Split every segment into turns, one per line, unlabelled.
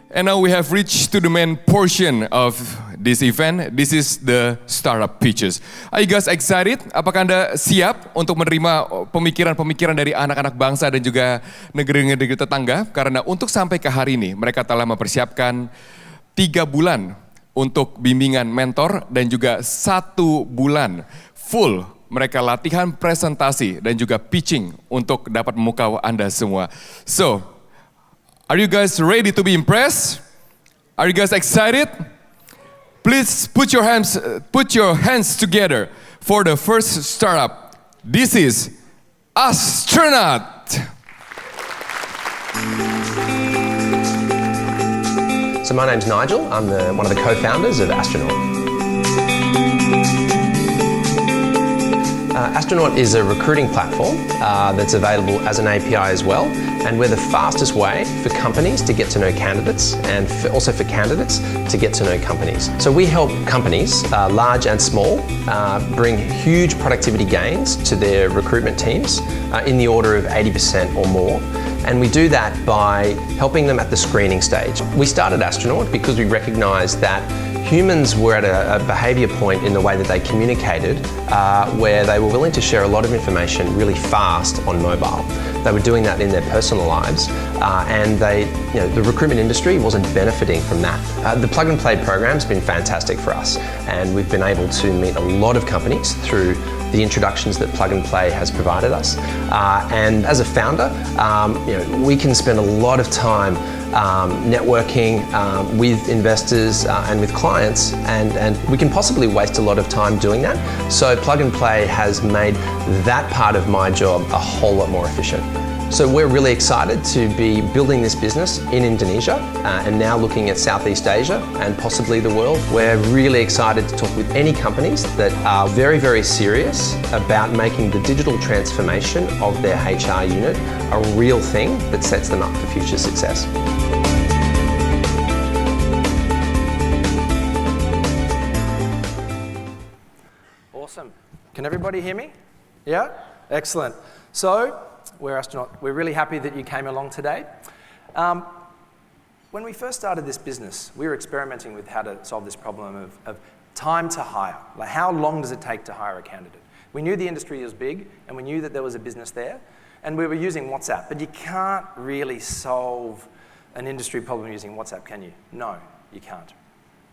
And now we have reached to the main portion of this event. This is the startup pitches. Are you guys excited? Apakah Anda siap untuk menerima pemikiran-pemikiran dari anak-anak bangsa dan juga negeri-negeri tetangga? Karena untuk sampai ke hari ini, mereka telah mempersiapkan 3 bulan untuk bimbingan mentor dan juga 1 bulan full mereka latihan presentasi dan juga pitching untuk dapat memukau Anda semua. So, are you guys ready to be impressed? Are you guys excited? Please put your hands together for the first startup. This is Astronaut.
So my name's Nigel. I'm one of the co-founders of Astronaut. Astronaut is a recruiting platform that's available as an API as well, and we're the fastest way for companies to get to know candidates and also for candidates to get to know companies. So we help companies, large and small, bring huge productivity gains to their recruitment teams in the order of 80% or more. And we do that by helping them at the screening stage. We started Astronaut because we recognised that humans were at a behaviour point in the way that they communicated where they were willing to share a lot of information really fast on mobile. They were doing that in their personal lives and the recruitment industry wasn't benefiting from that. The plug and play program's been fantastic for us, and we've been able to meet a lot of companies through the introductions that Plug and Play has provided us. And as a founder, we can spend a lot of time networking with investors and with clients, and we can possibly waste a lot of time doing that. So Plug and Play has made that part of my job a whole lot more efficient. So we're really excited to be building this business in Indonesia and now looking at Southeast Asia and possibly the world. We're really excited to talk with any companies that are very, very serious about making the digital transformation of their HR unit a real thing that sets them up for future success.
Awesome. Can everybody hear me? Yeah? Excellent. So, we're Astronaut. We're really happy that you came along today. When we first started this business, we were experimenting with how to solve this problem of time to hire. Like, how long does it take to hire a candidate? We knew the industry was big, and we knew that there was a business there, and we were using WhatsApp, but you can't really solve an industry problem using WhatsApp, can you? No, you can't.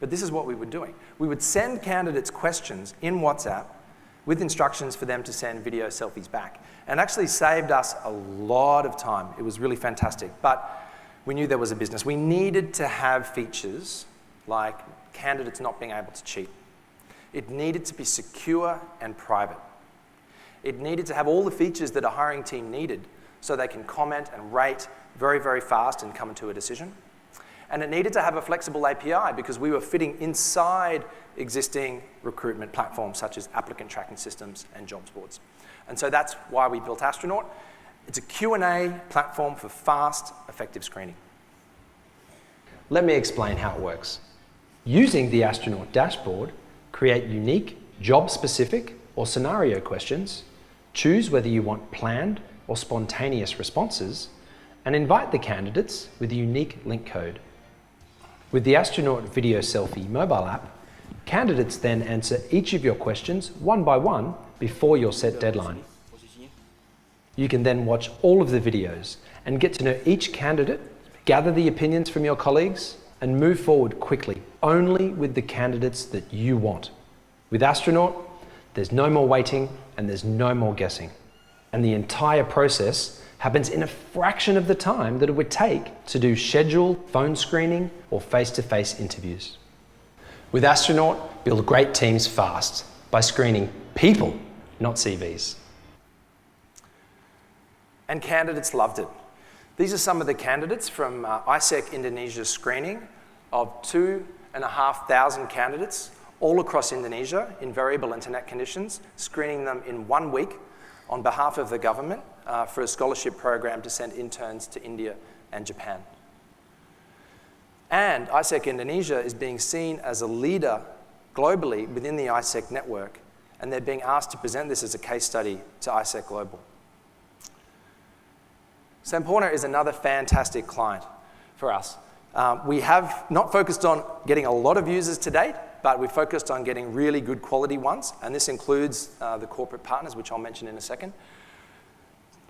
But this is what we were doing. We would send candidates questions in WhatsApp with instructions for them to send video selfies back, and actually saved us a lot of time. It was really fantastic, but we knew there was a business. We needed to have features like candidates not being able to cheat. It needed to be secure and private. It needed to have all the features that a hiring team needed so they can comment and rate very, very fast and come to a decision. And it needed to have a flexible API because we were fitting inside existing recruitment platforms such as applicant tracking systems and jobs boards. And so that's why we built Astronaut. It's a Q&A platform for fast, effective screening.
Let me explain how it works. Using the Astronaut dashboard, create unique, job-specific or scenario questions, choose whether you want planned or spontaneous responses, and invite the candidates with a unique link code. With the Astronaut Video Selfie mobile app, candidates then answer each of your questions one by one before your set deadline. You can then watch all of the videos and get to know each candidate, gather the opinions from your colleagues, and move forward quickly, only with the candidates that you want. With Astronaut, there's no more waiting and there's no more guessing. And the entire process happens in a fraction of the time that it would take to do scheduled phone screening or face-to-face interviews. With Astronaut, build great teams fast by screening people, not CVs.
And candidates loved it. These are some of the candidates from KYCK Indonesia's screening of 2,500 candidates all across Indonesia in variable internet conditions, screening them in 1 week on behalf of the government for a scholarship program to send interns to India and Japan. And KYCK Indonesia is being seen as a leader globally within the KYCK network, and they're being asked to present this as a case study to KYCK Global. Sampoerna is another fantastic client for us. We have not focused on getting a lot of users to date, but we've focused on getting really good quality ones, and this includes the corporate partners, which I'll mention in a second.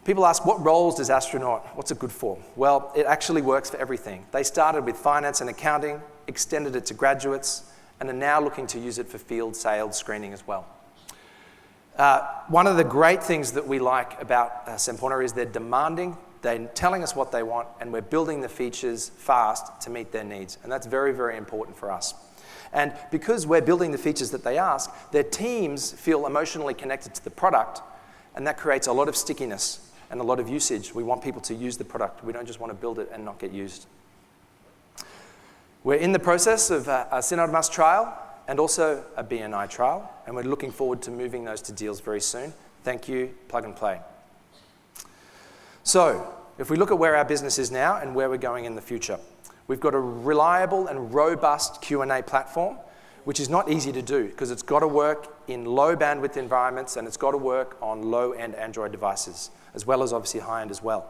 People ask, what roles does Astronaut, what's it good for? Well, it actually works for everything. They started with finance and accounting, extended it to graduates, and are now looking to use it for field sales screening as well. One of the great things that we like about Semporna is they're demanding, they're telling us what they want, and we're building the features fast to meet their needs. And that's very, very important for us. And because we're building the features that they ask, their teams feel emotionally connected to the product, and that creates a lot of stickiness and a lot of usage. We want people to use the product. We don't just want to build it and not get used. We're in the process of a Synodmas trial and also a BNI trial, and we're looking forward to moving those to deals very soon. Thank you, plug and play. So, if we look at where our business is now and where we're going in the future, we've got a reliable and robust Q&A platform, which is not easy to do because it's got to work in low bandwidth environments and it's got to work on low-end Android devices, as well as obviously high-end as well.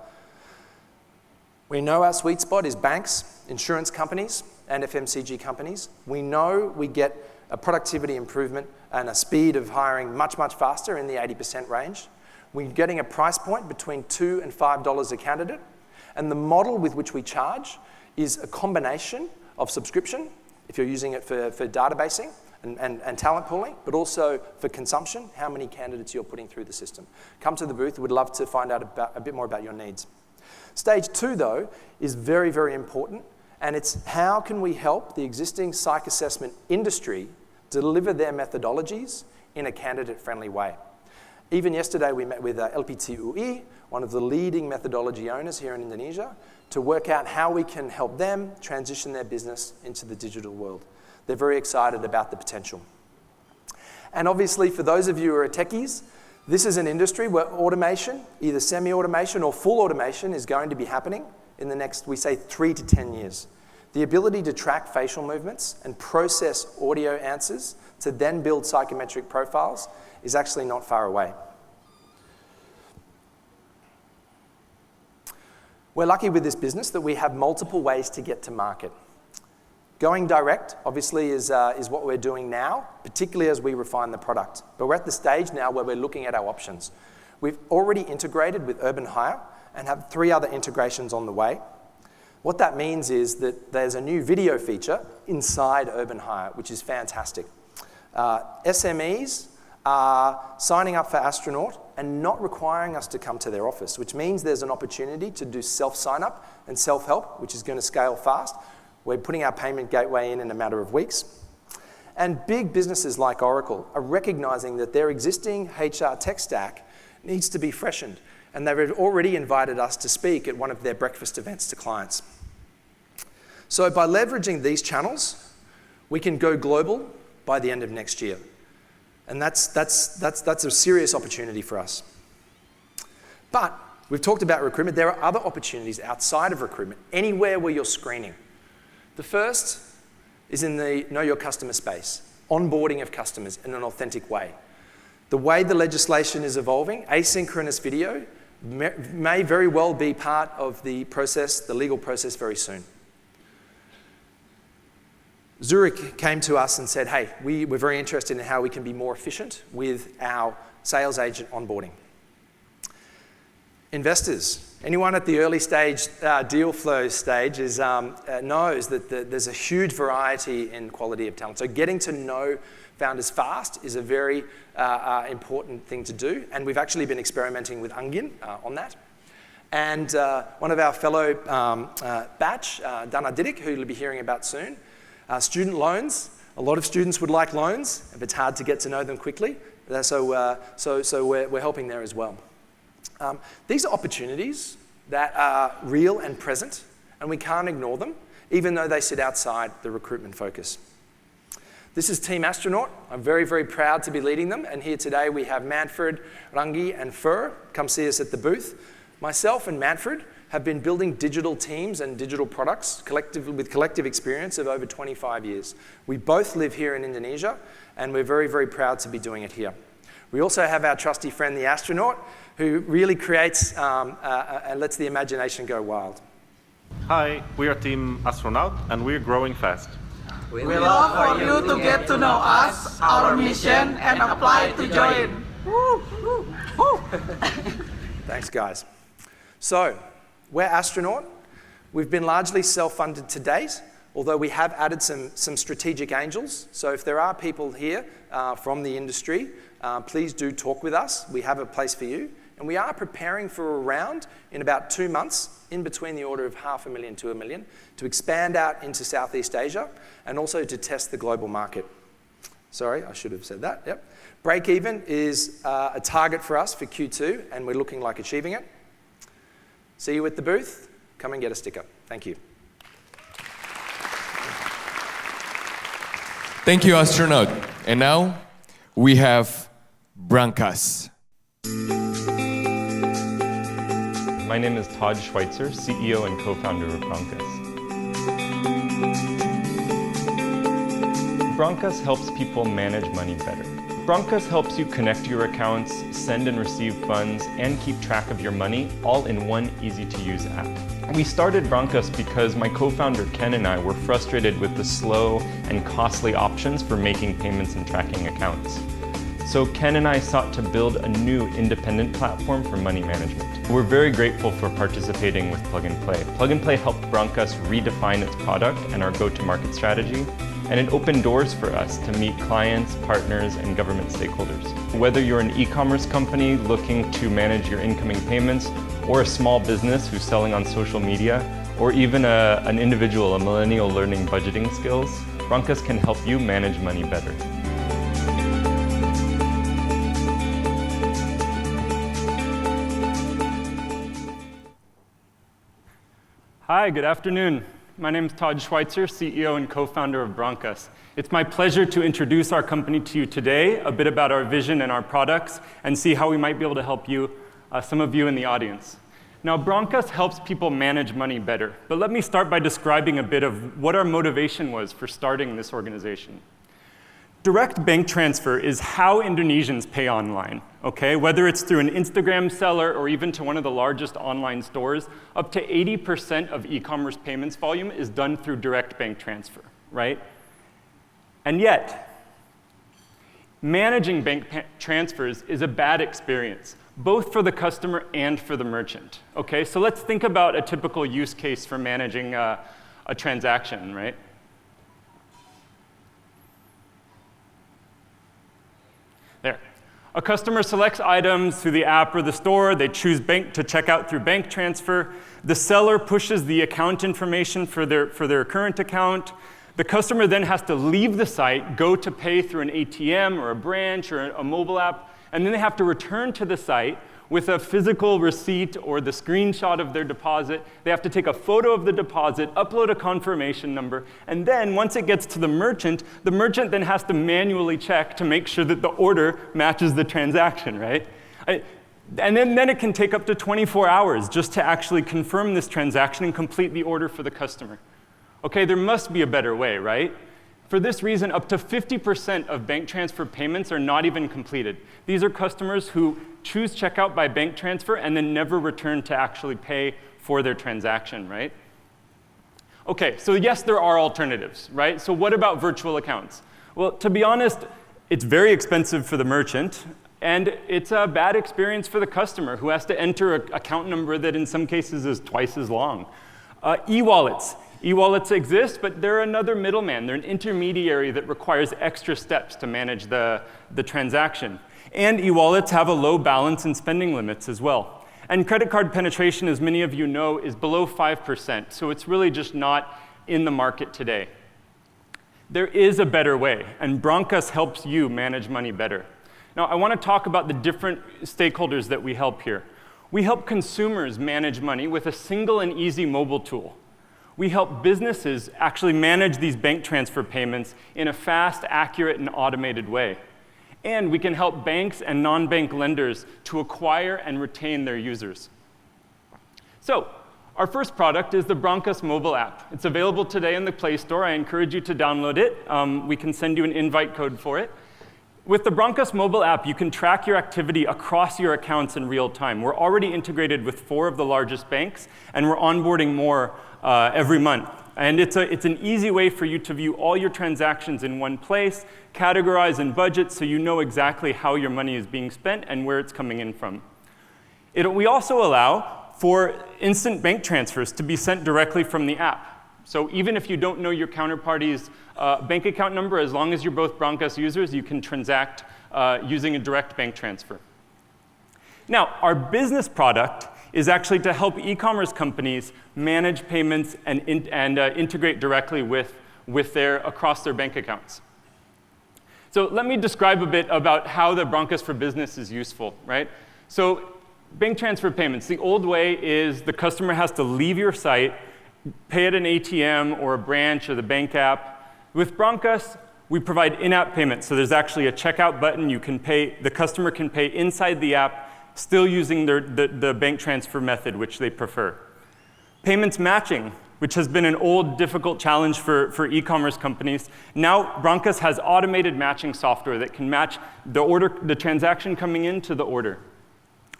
We know our sweet spot is banks, insurance companies, and FMCG companies. We know we get a productivity improvement and a speed of hiring much, much faster in the 80% range. We're getting a price point between $2 and $5 a candidate. And the model with which we charge is a combination of subscription, if you're using it for databasing and talent pooling, but also for consumption, how many candidates you're putting through the system. Come to the booth. We'd love to find out a bit more about your needs. Stage 2, though, is very, very important. And it's how can we help the existing psych assessment industry deliver their methodologies in a candidate-friendly way. Even yesterday, we met with LPTUI, one of the leading methodology owners here in Indonesia, to work out how we can help them transition their business into the digital world. They're very excited about the potential. And obviously, for those of you who are techies, this is an industry where automation, either semi-automation or full automation, is going to be happening in the next, we say, 3 to 10 years. The ability to track facial movements and process audio answers to then build psychometric profiles is actually not far away. We're lucky with this business that we have multiple ways to get to market. Going direct, obviously, is what we're doing now, particularly as we refine the product. But we're at the stage now where we're looking at our options. We've already integrated with Urban Hire and have 3 other integrations on the way. What that means is that there's a new video feature inside Urban Hire, which is fantastic. SMEs are signing up for Astronaut and not requiring us to come to their office, which means there's an opportunity to do self-sign-up and self-help, which is going to scale fast. We're putting our payment gateway in a matter of weeks. And big businesses like Oracle are recognizing that their existing HR tech stack needs to be freshened. And they've already invited us to speak at one of their breakfast events to clients. So by leveraging these channels, we can go global by the end of next year. And that's a serious opportunity for us. But we've talked about recruitment. There are other opportunities outside of recruitment, anywhere where you're screening. The first is in the know your customer space, onboarding of customers in an authentic way. The way the legislation is evolving, asynchronous video may very well be part of the process, the legal process, very soon. Zurich came to us and said, hey, we're very interested in how we can be more efficient with our sales agent onboarding. Investors, anyone at the early stage deal flow stage knows that there's a huge variety in quality of talent. So getting to know founders fast is a very important thing to do. And we've actually been experimenting with Angin on that. And one of our fellow batch, DANAdidik, who you'll be hearing about soon, student loans. A lot of students would like loans, if it's hard to get to know them quickly. So we're helping there as well. These are opportunities that are real and present, and we can't ignore them, even though they sit outside the recruitment focus. This is Team Astronaut. I'm very, very proud to be leading them, and here today we have Manfred, Rangi, and Fur. Come see us at the booth. Myself and Manfred have been building digital teams and digital products with collective experience of over 25 years. We both live here in Indonesia, and we're very, very proud to be doing it here. We also have our trusty friend, the Astronaut, who really creates and lets the imagination go wild.
Hi, we are Team Astronaut, and we're growing fast.
We love for you to get to know us, our mission, and apply to join.
Thanks, guys. So, we're Astronaut. We've been largely self-funded to date, although we have added some strategic angels. So if there are people here from the industry, please do talk with us. We have a place for you. And we are preparing for a round in about 2 months, in between the order of $500,000 to $1 million, to expand out into Southeast Asia and also to test the global market. Sorry, I should have said that, yep. Break even is a target for us for Q2, and we're looking like achieving it. See you at the booth. Come and get a sticker. Thank you.
Thank you, Astronaut. And now we have Brankas.
My name is Todd Schweitzer, CEO and co-founder of Brankas. Brankas helps people manage money better. Brankas helps you connect your accounts, send and receive funds, and keep track of your money all in one easy-to-use app. We started Brankas because my co-founder Ken and I were frustrated with the slow and costly options for making payments and tracking accounts. So Ken and I sought to build a new independent platform for money management. We're very grateful for participating with Plug and Play. Plug and Play helped Brankas redefine its product and our go-to-market strategy, and it opened doors for us to meet clients, partners, and government stakeholders. Whether you're an e-commerce company looking to manage your incoming payments, or a small business who's selling on social media, or even an individual, a millennial learning budgeting skills, Brankas can help you manage money better.
Hi, good afternoon. My name is Todd Schweitzer, CEO and co-founder of Brankas. It's my pleasure to introduce our company to you today, a bit about our vision and our products, and see how we might be able to help you, some of you in the audience. Now, Brankas helps people manage money better, but let me start by describing a bit of what our motivation was for starting this organization. Direct bank transfer is how Indonesians pay online, okay? Whether it's through an Instagram seller or even to one of the largest online stores, up to 80% of e-commerce payments volume is done through direct bank transfer, right? And yet, managing bank transfers is a bad experience, both for the customer and for the merchant, okay? So let's think about a typical use case for managing a transaction, right? There. A customer selects items through the app or the store. They choose to check out through bank transfer. The seller pushes the account information for their current account. The customer then has to leave the site, go to pay through an ATM or a branch or a mobile app, and then they have to return to the site with a physical receipt or the screenshot of their deposit. They have to take a photo of the deposit, upload a confirmation number, and then once it gets to the merchant then has to manually check to make sure that the order matches the transaction, right? And then it can take up to 24 hours just to actually confirm this transaction and complete the order for the customer. Okay, there must be a better way, right? For this reason, up to 50% of bank transfer payments are not even completed. These are customers who choose checkout by bank transfer and then never return to actually pay for their transaction, right? Okay, so yes, there are alternatives, right? So what about virtual accounts? Well, to be honest, it's very expensive for the merchant, and it's a bad experience for the customer who has to enter an account number that in some cases is twice as long. E-wallets. E-wallets exist, but they're another middleman. They're an intermediary that requires extra steps to manage the transaction. And e-wallets have a low balance and spending limits as well. And credit card penetration, as many of you know, is below 5%, so it's really just not in the market today. There is a better way, and Brankas helps you manage money better. Now, I want to talk about the different stakeholders that we help here. We help consumers manage money with a single and easy mobile tool. We help businesses actually manage these bank transfer payments in a fast, accurate, and automated way. And we can help banks and non-bank lenders to acquire and retain their users. So, our first product is the Brankas mobile app. It's available today in the Play Store. I encourage you to download it. We can send you an invite code for it. With the Brankas mobile app, you can track your activity across your accounts in real time. We're already integrated with 4 of the largest banks, and we're onboarding more every month. And it's an easy way for you to view all your transactions in one place, categorize and budget so you know exactly how your money is being spent and where it's coming in from. We also allow for instant bank transfers to be sent directly from the app. So even if you don't know your counterparty's bank account number, as long as you're both Brankas users, you can transact using a direct bank transfer. Now, our business product is actually to help e-commerce companies manage payments and integrate directly across their bank accounts. So let me describe a bit about how the Brankas for Business is useful, right? So bank transfer payments, the old way is the customer has to leave your site, pay at an ATM or a branch or the bank app. With Brankas, we provide in-app payments. So there's actually a checkout button. The customer can pay inside the app, still using the bank transfer method, which they prefer. Payments matching, which has been an old, difficult challenge for e-commerce companies. Now, Brankas has automated matching software that can match the transaction coming into the order.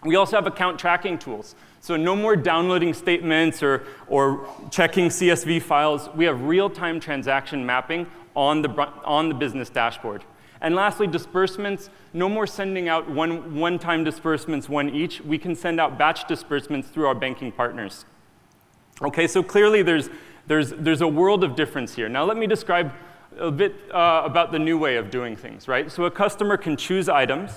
We also have account tracking tools. So no more downloading statements or checking CSV files. We have real-time transaction mapping on the business dashboard. And lastly, disbursements. No more sending out one-time disbursements, one each. We can send out batch disbursements through our banking partners. Okay, so clearly there's a world of difference here. Now let me describe a bit about the new way of doing things, right? So a customer can choose items.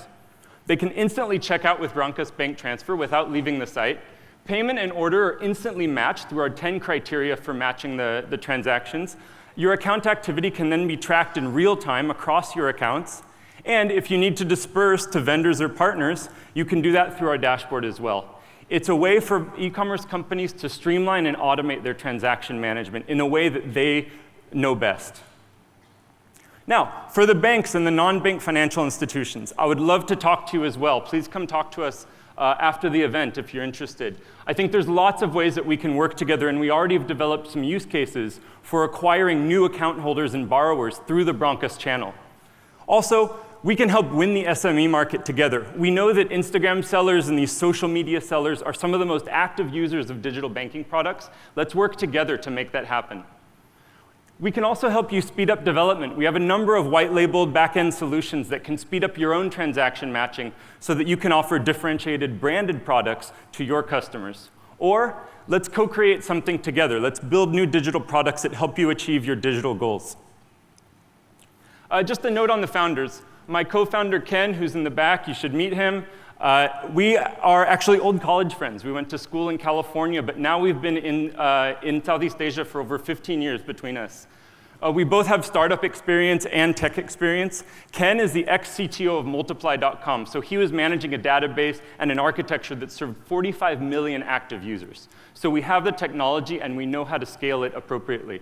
They can instantly check out with Brankas Bank Transfer without leaving the site. Payment and order are instantly matched through our 10 criteria for matching the transactions. Your account activity can then be tracked in real time across your accounts. And if you need to disperse to vendors or partners, you can do that through our dashboard as well. It's a way for e-commerce companies to streamline and automate their transaction management in a way that they know best. Now, for the banks and the non-bank financial institutions, I would love to talk to you as well. Please come talk to us after the event if you're interested. I think there's lots of ways that we can work together, and we already have developed some use cases for acquiring new account holders and borrowers through the Brankas channel. Also, we can help win the SME market together. We know that Instagram sellers and these social media sellers are some of the most active users of digital banking products. Let's work together to make that happen. We can also help you speed up development. We have a number of white-labeled back-end solutions that can speed up your own transaction matching so that you can offer differentiated branded products to your customers. Or let's co-create something together. Let's build new digital products that help you achieve your digital goals. Just a note on the founders. My co-founder, Ken, who's in the back, you should meet him. We are actually old college friends. We went to school in California, but now we've been in Southeast Asia for over 15 years between us. We both have startup experience and tech experience. Ken is the ex-CTO of Multiply.com, so he was managing a database and an architecture that served 45 million active users. So we have the technology, and we know how to scale it appropriately.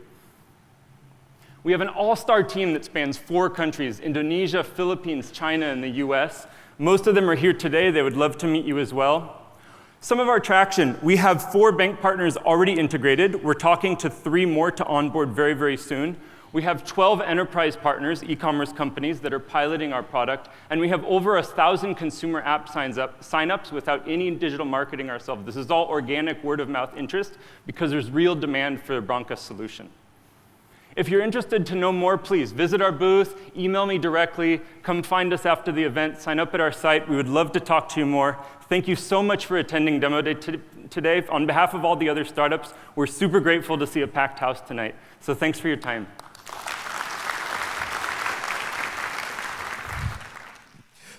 We have an all-star team that spans 4 countries: Indonesia, Philippines, China, and the US. Most of them are here today. They would love to meet you as well. Some of our traction, we have 4 bank partners already integrated. We're talking to 3 more to onboard very, very soon. We have 12 enterprise partners, e-commerce companies, that are piloting our product. And we have over 1,000 consumer app sign-ups without any digital marketing ourselves. This is all organic word-of-mouth interest because there's real demand for the Brankas solution. If you're interested to know more, please visit our booth, email me directly, come find us after the event, sign up at our site. We would love to talk to you more. Thank you so much for attending Demo Day today. On behalf of all the other startups, we're super grateful to see a packed house tonight. So thanks for your time.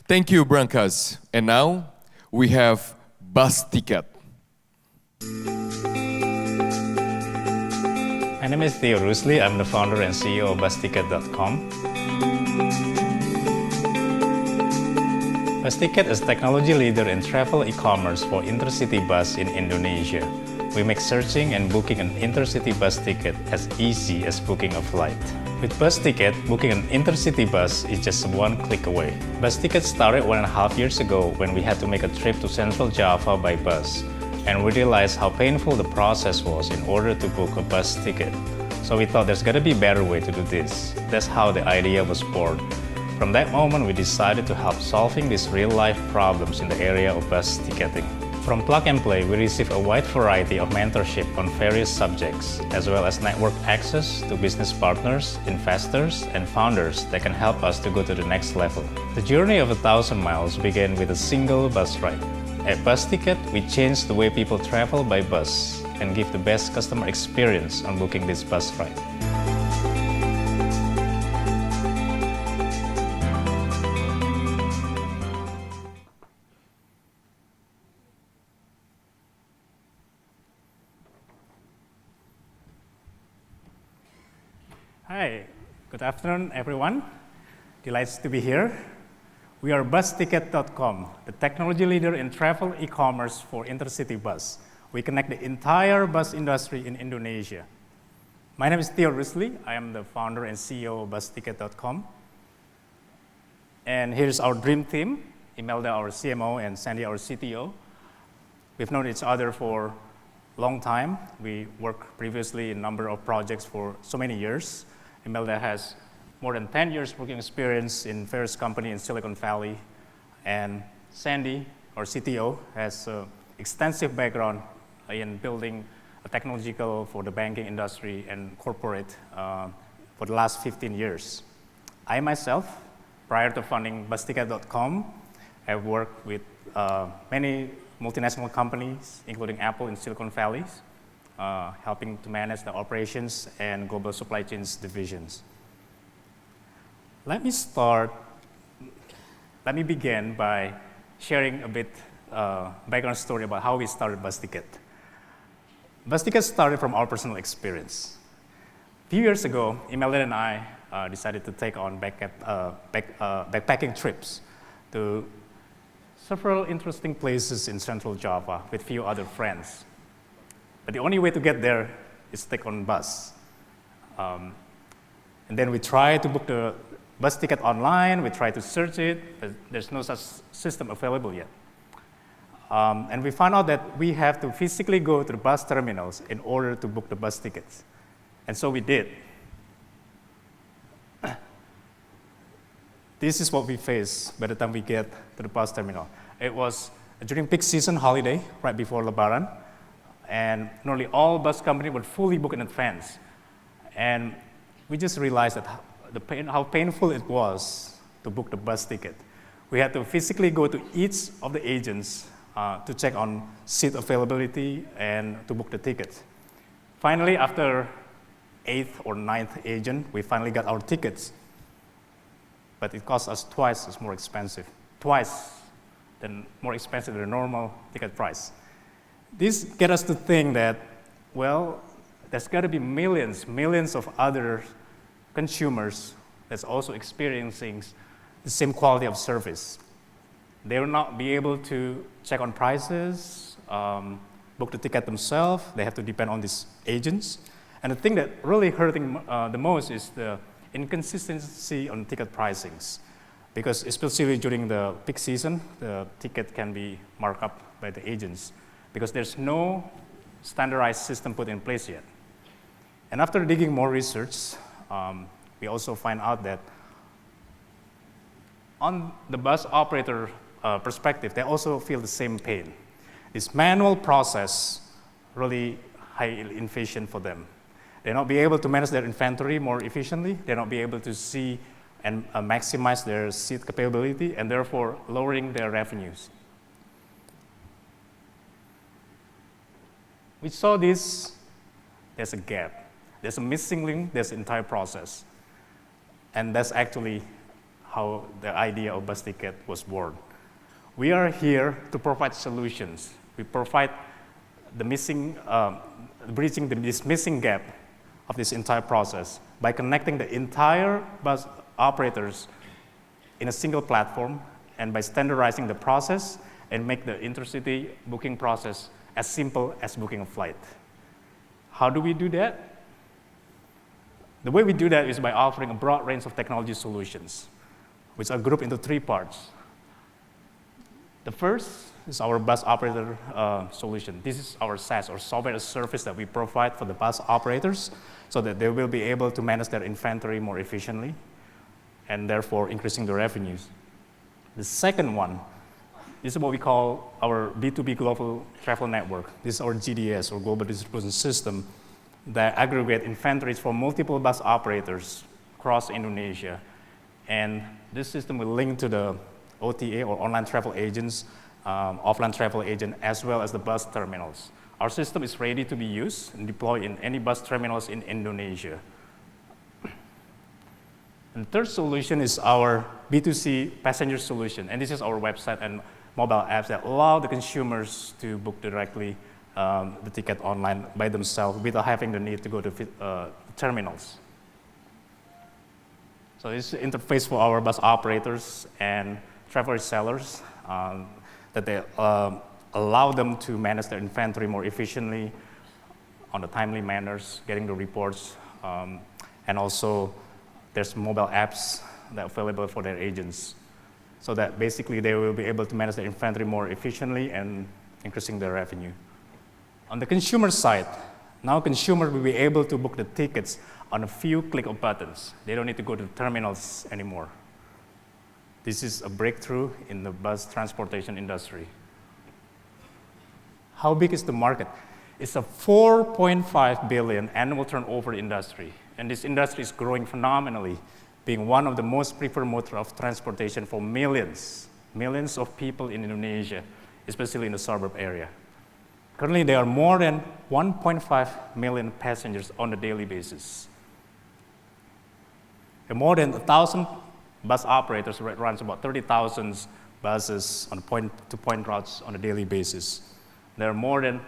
Thank you, Brankas. And now we have Bustiket.
My name is Theo Rusli. I'm the founder and CEO of Bustiket.com. Bustiket is a technology leader in travel e-commerce for intercity bus in Indonesia. We make searching and booking an intercity bus ticket as easy as booking a flight. With Bustiket, booking an intercity bus is just 1 click away. Bustiket started 1.5 years ago when we had to make a trip to Central Java by bus. And we realized how painful the process was in order to book a bus ticket. So we thought there's gotta be a better way to do this. That's how the idea was born. From that moment, we decided to help solving these real-life problems in the area of bus ticketing. From Plug and Play, we receive a wide variety of mentorship on various subjects, as well as network access to business partners, investors, and founders that can help us to go to the next level. The journey of 1,000 miles began with a single bus ride. At Bustiket, we changed the way people travel by bus and give the best customer experience on booking this bus ride.
Hi, good afternoon, everyone. Delighted to be here. We are Bustiket.com, the technology leader in travel e-commerce for intercity bus. We connect the entire bus industry in Indonesia. My name is Theo Risley. I am the founder and CEO of Bustiket.com. And here's our dream team, Imelda, our CMO, and Sandy, our CTO. We've known each other for a long time. We worked previously in a number of projects for so many years. Imelda has more than 10 years working experience in various companies in Silicon Valley. And Sandy, our CTO, has extensive background in building a technological for the banking industry and corporate for the last 15 years. I myself, prior to founding Bustiket.com, have worked with many multinational companies, including Apple in Silicon Valley, helping to manage the operations and global supply chains divisions. Let me begin by sharing a bit background story about how we started Bustiket. Bustiket started from our personal experience. A few years ago, Imelda and I decided to take on backpacking trips to several interesting places in Central Java with few other friends. But the only way to get there is to take on bus. And then we tried to book the bus ticket online, we tried to search it, but there's no such system available yet. And we found out that we have to physically go to the bus terminals in order to book the bus tickets. And so we did. This is what we faced by the time we get to the bus terminal. It was during peak season holiday, right before Lebaran, and nearly all bus companies were fully booked in advance. And we just realized that how painful it was to book the bus ticket. We had to physically go to each of the agents to check on seat availability and to book the ticket. Finally, after 8th or 9th agent, we finally got our tickets. But it cost us twice more expensive than the normal ticket price. This get us to think that, well, there's got to be millions of other consumers that's also experiencing the same quality of service. They will not be able to check on prices, book the ticket themselves. They have to depend on these agents. And the thing that really hurting the most is the inconsistency on ticket pricings. Because especially during the peak season, the ticket can be marked up by the agents because there's no standardized system put in place yet. And after digging more research, we also find out that on the bus operator perspective, they also feel the same pain. This manual process really highly inefficient for them. They'll not be able to manage their inventory more efficiently. They'll not be able to see and maximize their seat capability, and therefore lowering their revenues. We saw this, there's a gap. There's a missing link, there's an entire process. And that's actually how the idea of Bustiket was born. We are here to provide solutions. We provide the bridging this missing gap of this entire process by connecting the entire bus operators in a single platform and by standardizing the process and make the intercity booking process as simple as booking a flight. How do we do that? The way we do that is by offering a broad range of technology solutions, which are grouped into 3 parts. The first is our bus operator solution. This is our SaaS, or software as a service, that we provide for the bus operators so that they will be able to manage their inventory more efficiently. and therefore increasing the revenues. The second one is what we call our B2B Global Travel Network. This is our GDS, or Global Distribution System, that aggregate inventories for multiple bus operators across Indonesia. And this system will link to the OTA, or online travel agents, offline travel agent, as well as the bus terminals. Our system is ready to be used and deployed in any bus terminals in Indonesia. And the third solution is our B2C passenger solution. And this is our website and mobile apps that allow the consumers to book directly the ticket online by themselves without having the need to go to terminals. So this is the interface for our bus operators and travel sellers that they allow them to manage their inventory more efficiently on the timely manners, getting the reports, and also there's mobile apps that are available for their agents, so that basically they will be able to manage their inventory more efficiently and increasing their revenue. On the consumer side, now consumers will be able to book the tickets on a few click of buttons. They don't need to go to the terminals anymore. This is a breakthrough in the bus transportation industry. How big is the market? It's a 4.5 billion annual turnover industry, and this industry is growing phenomenally, being one of the most preferred mode of transportation for millions of people in Indonesia, especially in the suburb area. Currently, there are more than 1.5 million passengers on a daily basis. And more than 1,000 bus operators runs about 30,000 buses on point-to-point routes on a daily basis. There are more than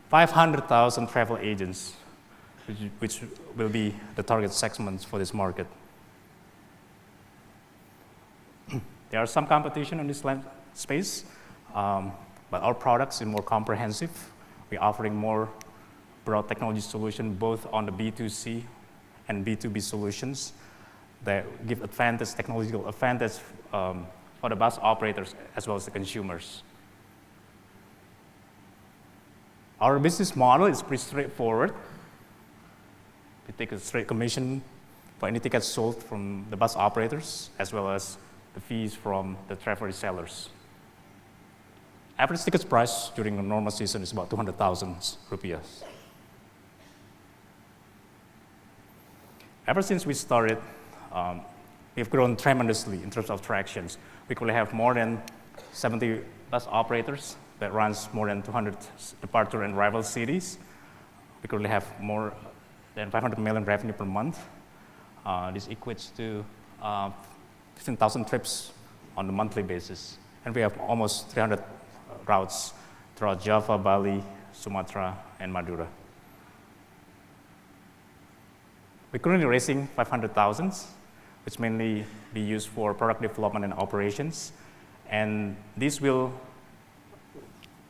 500,000 travel agents, which will be the target segments for this market. There are some competition in this space, but our products are more comprehensive. We're offering more broad technology solutions, both on the B2C and B2B solutions that give technological advantage for the bus operators as well as the consumers. Our business model is pretty straightforward. We take a straight commission for any tickets sold from the bus operators, as well as the fees from the travel resellers. Average ticket price during a normal season is about 200,000 rupiah. Ever since we started, we've grown tremendously in terms of tractions. We currently have more than 70 bus operators that runs more than 200 departure and arrival cities. We currently have more than 500 million revenue per month. This equates to 15,000 trips on a monthly basis. And we have almost 300 routes throughout Java, Bali, Sumatra, and Madura. We're currently raising 500,000, which mainly be used for product development and operations. And this will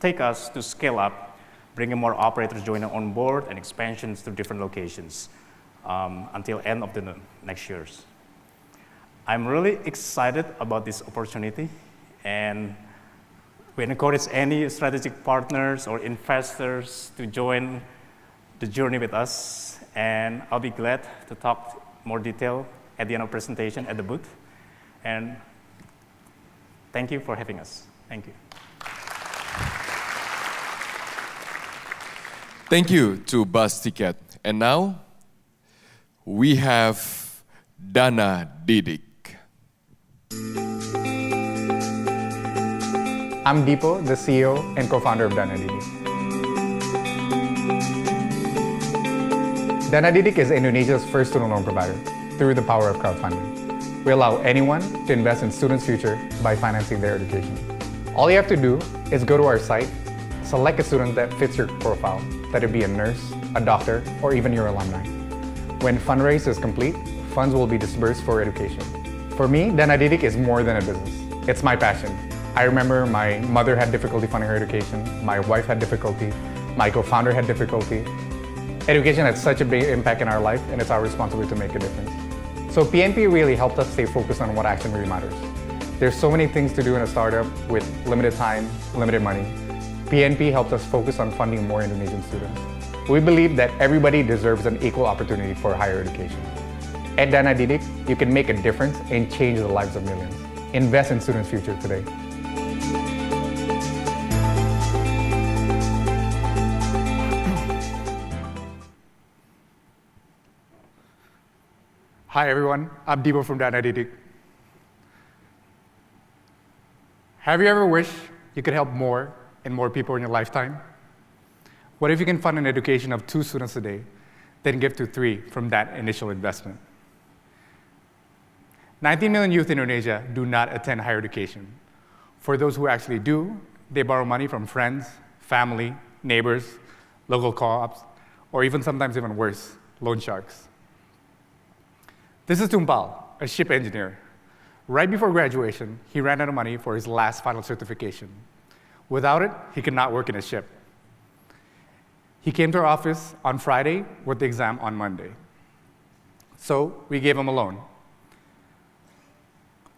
take us to scale up, bringing more operators joining on board and expansions to different locations until end of the next years. I'm really excited about this opportunity, and we encourage any strategic partners or investors to join the journey with us, and I'll be glad to talk more detail at the end of the presentation at the booth. And thank you for having us. Thank you.
Thank you to Bustiket. And now, we have DANAdidik.
I'm Deepo, the CEO and co-founder of DANAdidik. DANAdidik is Indonesia's first student loan provider through the power of crowdfunding. We allow anyone to invest in students' future by financing their education. All you have to do is go to our site, select a student that fits your profile, that it be a nurse, a doctor, or even your alumni. When fundraise is complete, funds will be disbursed for education. For me, DANAdidik is more than a business. It's my passion. I remember my mother had difficulty funding her education, my wife had difficulty, my co-founder had difficulty. Education had such a big impact in our life, and it's our responsibility to make a difference. So PNP really helped us stay focused on what actually really matters. There's so many things to do in a startup with limited time, limited money. PNP helped us focus on funding more Indonesian students. We believe that everybody deserves an equal opportunity for higher education. At DANAdidik, you can make a difference and change the lives of millions. Invest in students' future today. Hi everyone, I'm Debo from DANAdidik. Have you ever wished you could help more and more people in your lifetime? What if you can fund an education of 2 students a day, then give to 3 from that initial investment? 19 million youth in Indonesia do not attend higher education. For those who actually do, they borrow money from friends, family, neighbors, local co-ops, or even sometimes even worse, loan sharks. This is Tumpal, a ship engineer. Right before graduation, he ran out of money for his last final certification. Without it, he could not work in a ship. He came to our office on Friday with the exam on Monday. So we gave him a loan.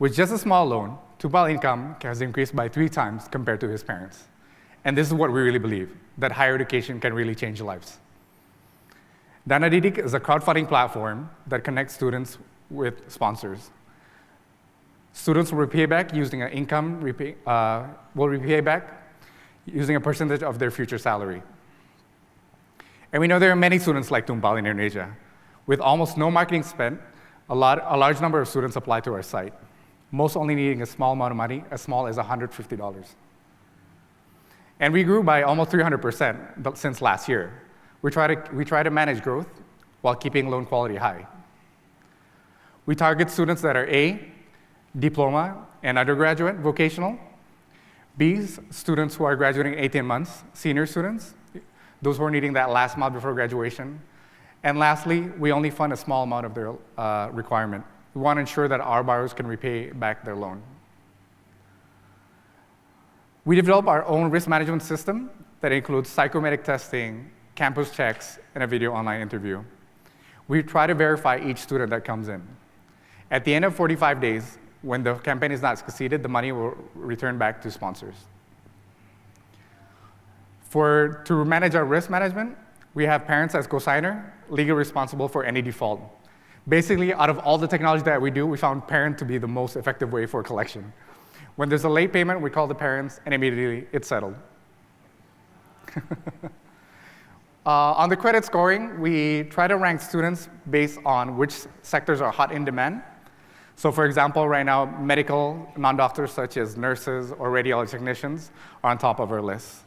With just a small loan, Tumpal's income has increased by 3 times compared to his parents. And this is what we really believe, that higher education can really change lives. DANAdidik is a crowdfunding platform that connects students with sponsors. Students will repay back using an using a percentage of their future salary. And we know there are many students like Tumpal in Indonesia. With almost no marketing spent, a large number of students apply to our site, most only needing a small amount of money, as small as $150. And we grew by almost 300% since last year. We try to manage growth while keeping loan quality high. We target students that are A, diploma and undergraduate vocational, B, students who are graduating in 18 months, senior students, those who are needing that last month before graduation. And lastly, we only fund a small amount of their requirement. We want to ensure that our borrowers can repay back their loan. We develop our own risk management system that includes psychometric testing, campus checks, and a video online interview. We try to verify each student that comes in. At the end of 45 days, when the campaign is not succeeded, the money will return back to sponsors. To manage our risk management, we have parents as co-signer, legally responsible for any default. Basically, out of all the technology that we do, we found parent to be the most effective way for collection. When there's a late payment, we call the parents, and immediately it's settled. On the credit scoring, we try to rank students based on which sectors are hot in demand. So for example, right now, medical non-doctors such as nurses or radiology technicians are on top of our list.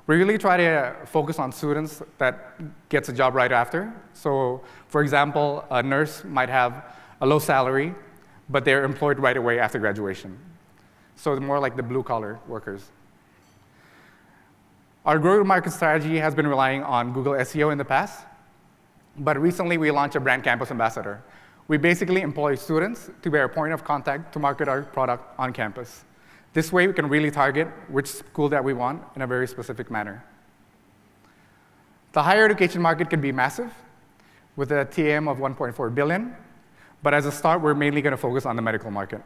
We really try to focus on students that gets a job right after. So for example, a nurse might have a low salary, but they're employed right away after graduation. So more like the blue-collar workers. Our go-to-market strategy has been relying on Google SEO in the past, but recently we launched a brand campus ambassador. We basically employ students to be our point of contact to market our product on campus. This way we can really target which school that we want in a very specific manner. The higher education market can be massive with a TAM of 1.4 billion, but as a start, we're mainly going to focus on the medical market.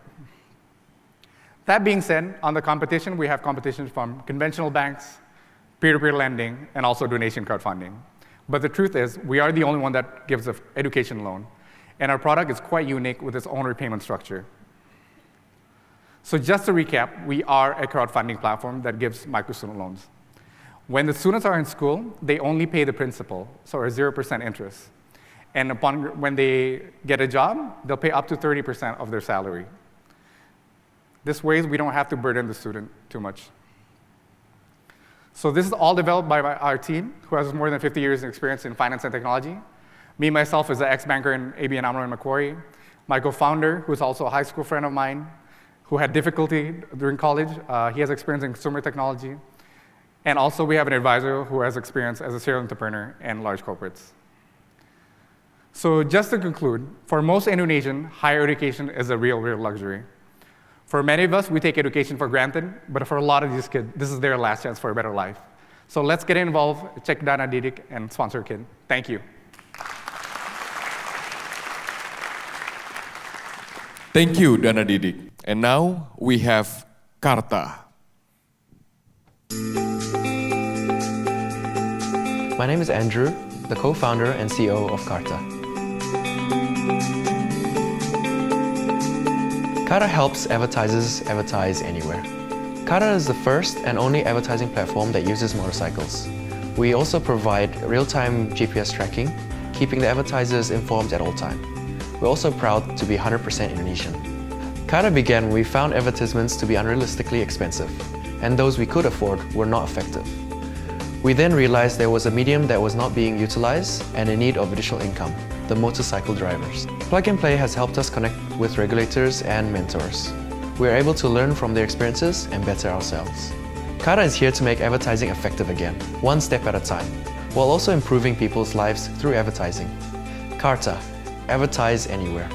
That being said, on the competition, we have competition from conventional banks, peer-to-peer lending, and also donation crowdfunding. But the truth is, we are the only one that gives an education loan, and our product is quite unique with its own repayment structure. So just to recap, we are a crowdfunding platform that gives micro-student loans. When the students are in school, they only pay the principal, so a 0% interest. And when they get a job, they'll pay up to 30% of their salary. This way, we don't have to burden the student too much. So this is all developed by our team, who has more than 50 years of experience in finance and technology. Me, myself, is an ex-banker in ABN AMRO and Macquarie. My co-founder, who is also a high school friend of mine, who had difficulty during college. He has experience in consumer technology. And also, we have an advisor who has experience as a serial entrepreneur in large corporates. So just to conclude, for most Indonesian, higher education is a real luxury. For many of us, we take education for granted, but for a lot of these kids, this is their last chance for a better life. So let's get involved, check DANAdidik, and sponsor a kid. Thank you.
Thank you, DANAdidik. And now we have Karta.
My name is Andrew, the co-founder and CEO of Karta.
Karta helps advertisers advertise anywhere. Karta is the first and only advertising platform that uses motorcycles. We also provide real-time GPS tracking, keeping the advertisers informed at all times. We're also proud to be 100% Indonesian. Karta began when we found advertisements to be unrealistically expensive, and those we could afford were not effective. We then realized there was a medium that was not being utilized and in need of additional income, the motorcycle drivers. Plug and Play has helped us connect with regulators and mentors. We are able to learn from their experiences and better ourselves. Karta is here to make advertising effective again, one step at a time, while also improving people's lives through advertising. Karta, advertise anywhere.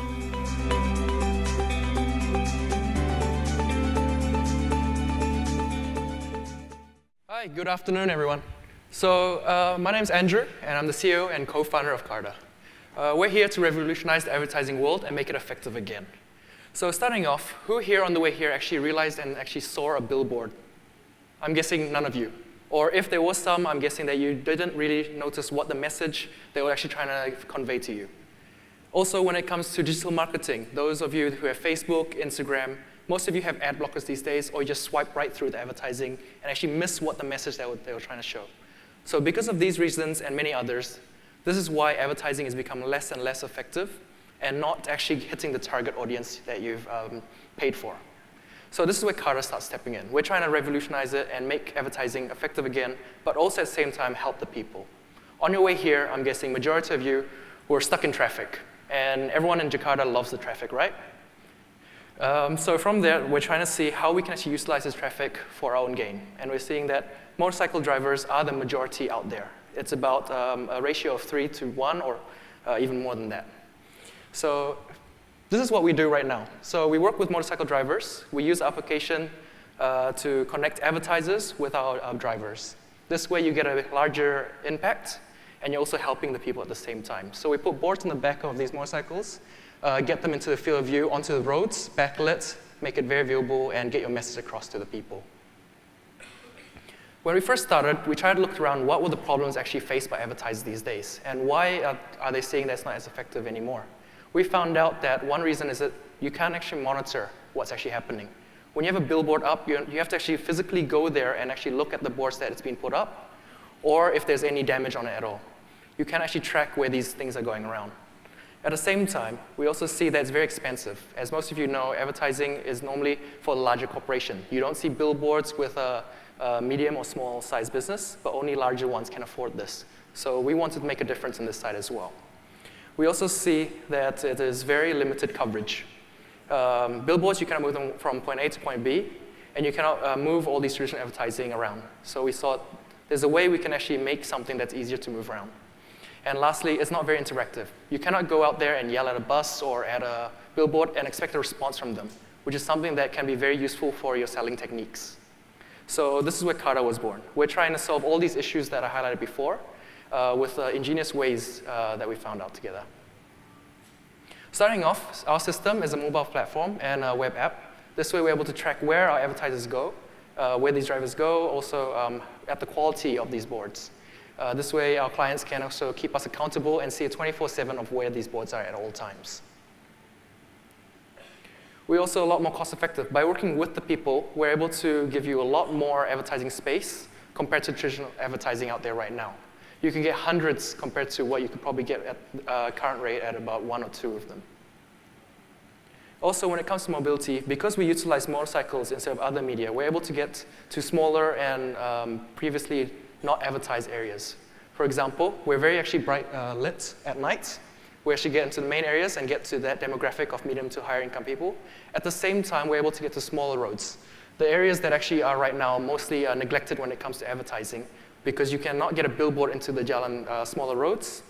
Hi, good afternoon, everyone. So, my name is Andrew, and I'm the CEO and co-founder of Karta. We're here to revolutionize the advertising world and make it effective again. So, starting off, who here on the way here actually realized and actually saw a billboard? I'm guessing none of you. Or if there was some, I'm guessing that you didn't really notice what the message they were actually trying to convey to you. Also, when it comes to digital marketing, those of you who have Facebook, Instagram, most of you have ad blockers these days, or you just swipe right through the advertising and actually miss what the message they were trying to show. So because of these reasons and many others, this is why advertising has become less and less effective and not actually hitting the target audience that you've paid for. So this is where Karta starts stepping in. We're trying to revolutionize it and make advertising effective again, but also at the same time help the people. On your way here, I'm guessing majority of you were stuck in traffic, and everyone in Jakarta loves the traffic, right? So from there, we're trying to see how we can actually utilize this traffic for our own gain. And we're seeing that motorcycle drivers are the majority out there. It's about a ratio of 3 to 1 or even more than that. So this is what we do right now. So we work with motorcycle drivers. We use application to connect advertisers with our drivers. This way you get a larger impact, and you're also helping the people at the same time. So we put boards in the back of these motorcycles, get them into the field of view, onto the roads, backlit, make it very viewable, and get your message across to the people. When we first started, we tried to look around what were the problems actually faced by advertisers these days, and why are they saying that it's not as effective anymore? We found out that one reason is that you can't actually monitor what's actually happening. When you have a billboard up, you have to actually physically go there and actually look at the boards that it's been put up, or if there's any damage on it at all. You can't actually track where these things are going around. At the same time, we also see that it's very expensive. As most of you know, advertising is normally for a larger corporation. You don't see billboards with a medium or small size business, but only larger ones can afford this. So we wanted to make a difference on this side as well. We also see that it is very limited coverage. Billboards, you cannot move them from point A to point B, and you cannot move all these traditional advertising around. So we thought there's a way we can actually make something that's easier to move around. And lastly, it's not very interactive. You cannot go out there and yell at a bus or at a billboard and expect a response from them, which is something that can be very useful for your selling techniques. So this is where Karta was born. We're trying to solve all these issues that I highlighted before with ingenious ways that we found out together. Starting off, our system is a mobile platform and a web app. This way we're able to track where our advertisers go, where these drivers go, also at the quality of these boards. This way, our clients can also keep us accountable and see 24/7 of where these boards are at all times. We're also a lot more cost effective. By working with the people, we're able to give you a lot more advertising space compared to traditional advertising out there right now. You can get hundreds compared to what you could probably get at current rate at about 1 or 2 of them. Also, when it comes to mobility, because we utilize motorcycles instead of other media, we're able to get to smaller and previously not advertised areas. For example, we're very actually bright lit at night. We actually get into the main areas and get to that demographic of medium to higher income people. At the same time, we're able to get to smaller roads. The areas that actually are right now mostly neglected when it comes to advertising, because you cannot get a billboard into the jalan smaller roads,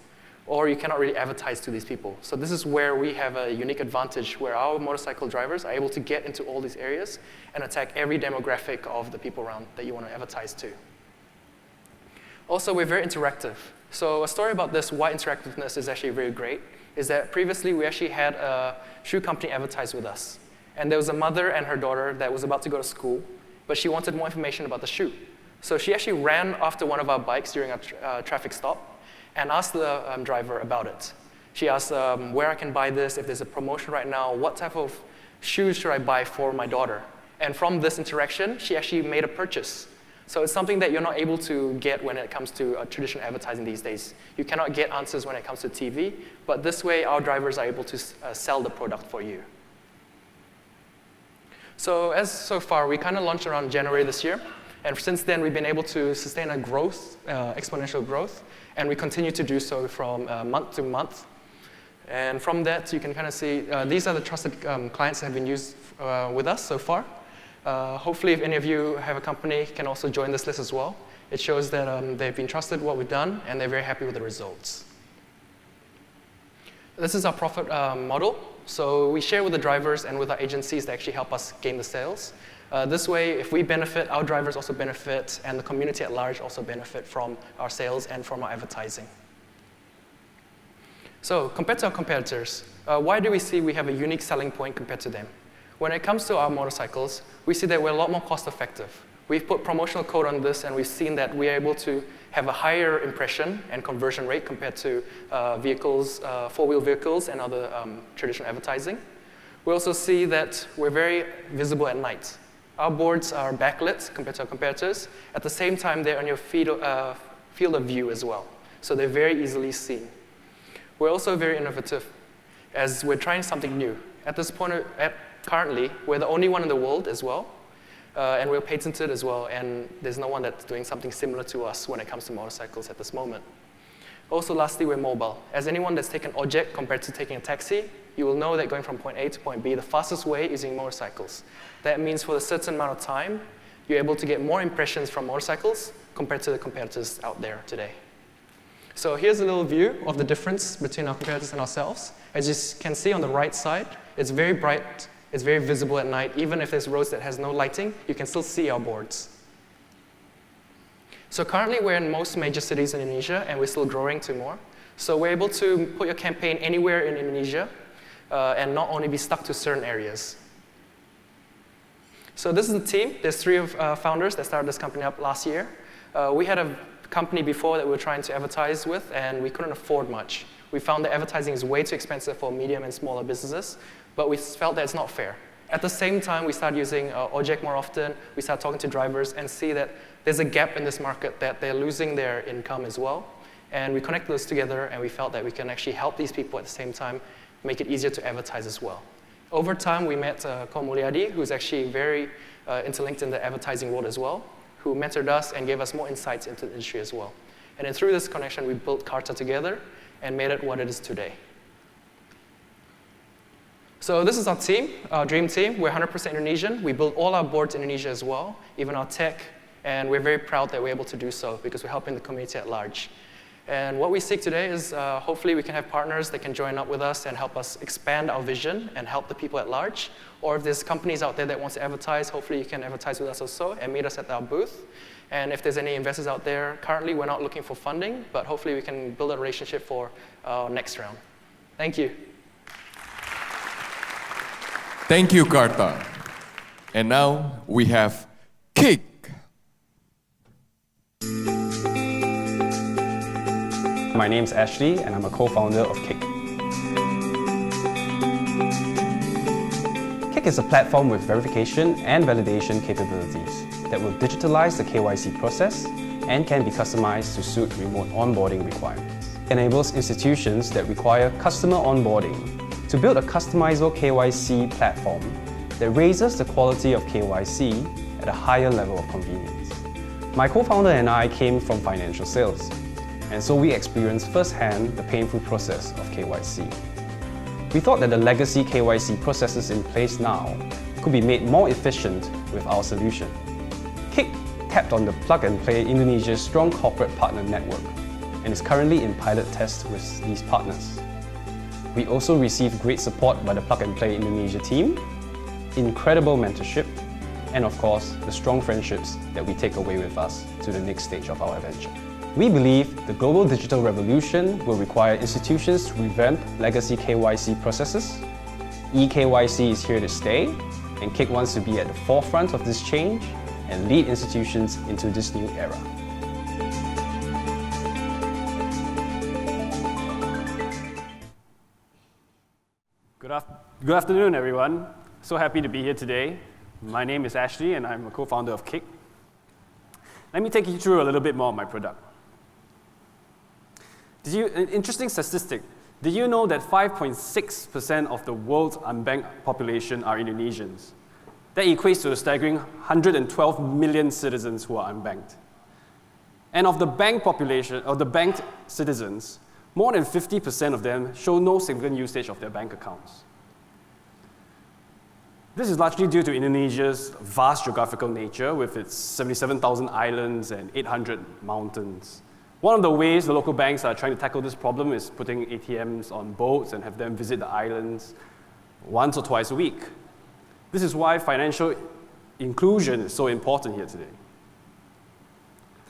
or you cannot really advertise to these people. So this is where we have a unique advantage, where our motorcycle drivers are able to get into all these areas and attack every demographic of the people around that you want to advertise to. Also, we're very interactive. So a story about this, why interactiveness is actually very great, is that previously we actually had a shoe company advertise with us. And there was a mother and her daughter that was about to go to school, but she wanted more information about the shoe. So she actually ran after one of our bikes during a traffic stop and asked the driver about it. She asked where I can buy this, if there's a promotion right now, what type of shoes should I buy for my daughter. And from this interaction, she actually made a purchase. So it's something that you're not able to get when it comes to traditional advertising these days. You cannot get answers when it comes to TV, but this way our drivers are able to sell the product for you. So far, we kind of launched around January this year, and since then we've been able to sustain a growth, exponential growth, and we continue to do so from month to month. And from that, you can kind of see these are the trusted clients that have been used with us so far. Hopefully, if any of you have a company, can also join this list as well. It shows that they've been trusted what we've done, and they're very happy with the results. This is our profit model. So we share with the drivers and with our agencies that actually help us gain the sales. This way, if we benefit, our drivers also benefit, and the community at large also benefit from our sales and from our advertising. So compared to our competitors, why do we see we have a unique selling point compared to them? When it comes to our motorcycles, we see that we're a lot more cost effective. We've put promotional code on this, and we've seen that we're able to have a higher impression and conversion rate compared to vehicles, four-wheel vehicles and other traditional advertising. We also see that we're very visible at night. Our boards are backlit compared to our competitors. At the same time, they're on your field of view as well. So they're very easily seen. We're also very innovative as we're trying something new. At this point, currently, we're the only one in the world as well. And we're patented as well, and there's no one that's doing something similar to us when it comes to motorcycles at this moment. Also, lastly, we're mobile. As anyone that's taken object compared to taking a taxi, you will know that going from point A to point B, the fastest way is using motorcycles. That means for a certain amount of time, you're able to get more impressions from motorcycles compared to the competitors out there today. So here's a little view of the difference between our competitors and ourselves. As you can see on the right side, it's very bright. It's very visible at night. Even if there's roads that has no lighting, you can still see our boards. So currently, we're in most major cities in Indonesia, and we're still growing to more. So we're able to put your campaign anywhere in Indonesia and not only be stuck to certain areas. So this is the team. There's three founders that started this company up last year. We had a company before that we were trying to advertise with, and we couldn't afford much. We found that advertising is way too expensive for medium and smaller businesses, but we felt that it's not fair. At the same time, we started using Ojek more often. We started talking to drivers and see that there's a gap in this market, that they're losing their income as well. And we connected those together, and we felt that we can actually help these people at the same time, make it easier to advertise as well. Over time, we met Ko Mulyadi, who's actually very interlinked in the advertising world as well, who mentored us and gave us more insights into the industry as well. And then through this connection, we built Karta together and made it what it is today. So this is our team, our dream team. We're 100% Indonesian. We build all our boards in Indonesia as well, even our tech, and we're very proud that we're able to do so because we're helping the community at large. And what we seek today is hopefully we can have partners that can join up with us and help us expand our vision and help the people at large. Or if there's companies out there that want to advertise, hopefully you can advertise with us also and meet us at our booth. And if there's any investors out there, currently we're not looking for funding, but hopefully we can build a relationship for our next round. Thank you.
Thank you, Karta. And now we have KYCK.
My name's Ashley, and I'm a co-founder of KYCK. KYCK is a platform with verification and validation capabilities that will digitalize the KYC process and can be customized to suit remote onboarding requirements. It enables institutions that require customer onboarding to build a customizable KYC platform that raises the quality of KYC at a higher level of convenience. My co-founder and I came from financial sales, and so we experienced firsthand the painful process of KYC. We thought that the legacy KYC processes in place now could be made more efficient with our solution. KYCK tapped on the plug-and-play Indonesia's strong corporate partner network and is currently in pilot tests with these partners. We also received great support by the Plug and Play Indonesia team, incredible mentorship, and of course, the strong friendships that we take away with us to the next stage of our adventure. We believe the global digital revolution will require institutions to revamp legacy KYC processes. eKYC is here to stay, and KYCK wants to be at the forefront of this change and lead institutions into this new era.
Good afternoon, everyone. So happy to be here today. My name is Ashley, and I'm a co-founder of KYCK. Let me take you through a little bit more of my product. An interesting statistic. Did you know that 5.6% of the world's unbanked population are Indonesians? That equates to a staggering 112 million citizens who are unbanked. And of the banked population, of the banked citizens, more than 50% of them show no significant usage of their bank accounts. This is largely due to Indonesia's vast geographical nature with its 77,000 islands and 800 mountains. One of the ways the local banks are trying to tackle this problem is putting ATMs on boats and have them visit the islands once or twice a week. This is why financial inclusion is so important here today.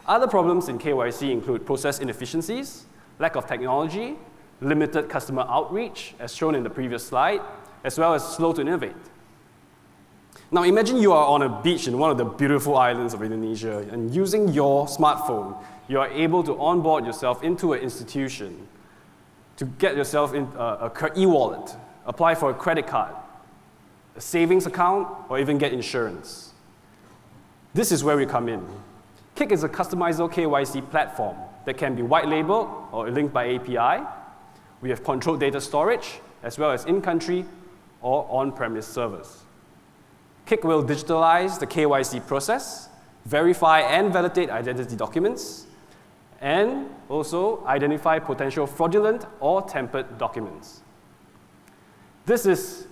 Other problems in KYC include process inefficiencies, lack of technology, limited customer outreach, as shown in the previous slide, as well as slow to innovate. Now imagine you are on a beach in one of the beautiful islands of Indonesia, and using your smartphone, you are able to onboard yourself into an institution to get yourself in an e-wallet, apply for a credit card, a savings account, or even get insurance. This is where we come in. KYCK is a customizable KYC platform that can be white-labeled or linked by API. We have controlled data storage, as well as in-country or on-premise servers. KYCK will digitalize the KYC process, verify and validate identity documents, and also identify potential fraudulent or tampered documents. This is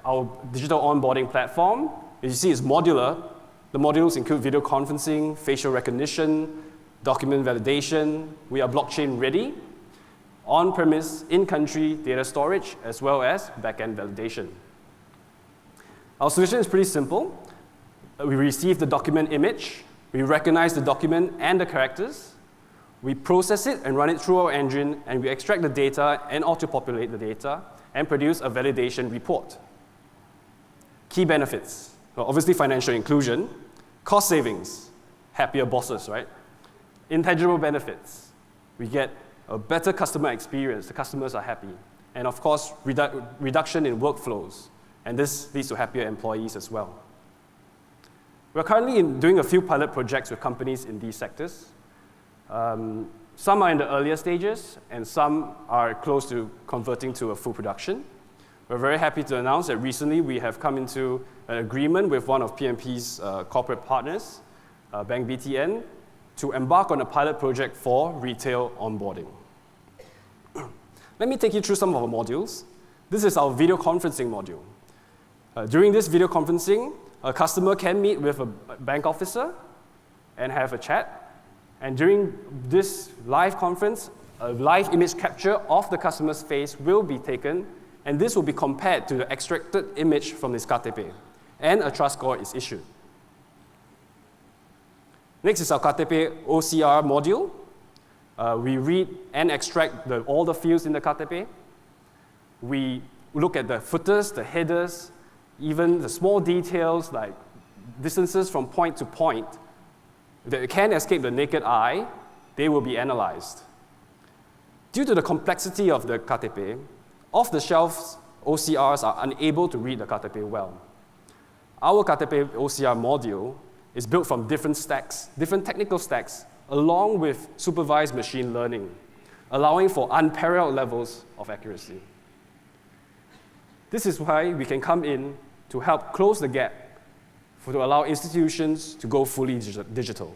our digital onboarding platform. As you see, it's modular. The modules include video conferencing, facial recognition, document validation. We are blockchain ready, on-premise, in-country data storage, as well as back-end validation. Our solution is pretty simple. We receive the document image, we recognize the document and the characters, we process it and run it through our engine, and we extract the data and auto-populate the data and produce a validation report. Key benefits. Well, obviously financial inclusion, cost savings, happier bosses, right? Intangible benefits. We get a better customer experience, the customers are happy. And of course, reduction in workflows. And this leads to happier employees as well. We're currently doing a few pilot projects with companies in these sectors. Some are in the earlier stages, and some are close to converting to a full production. We're very happy to announce that recently we have come into an agreement with one of PMP's corporate partners, Bank BTN, to embark on a pilot project for retail onboarding. Let me take you through some of our modules. This is our video conferencing module. During this video conferencing, a customer can meet with a bank officer and have a chat. And during this live conference, a live image capture of the customer's face will be taken, and this will be compared to the extracted image from his KTP, and a trust score is issued. Next is our KTP OCR module. We read and extract all the fields in the KTP. We look at the footers, the headers, even the small details like distances from point to point that can escape the naked eye. They will be analyzed. Due to the complexity of the KTP, off-the-shelf OCRs are unable to read the KTP well. Our KTP OCR module is built from different stacks, different technical stacks, along with supervised machine learning, allowing for unparalleled levels of accuracy. This is why we can come in to help close the gap to allow institutions to go fully digital.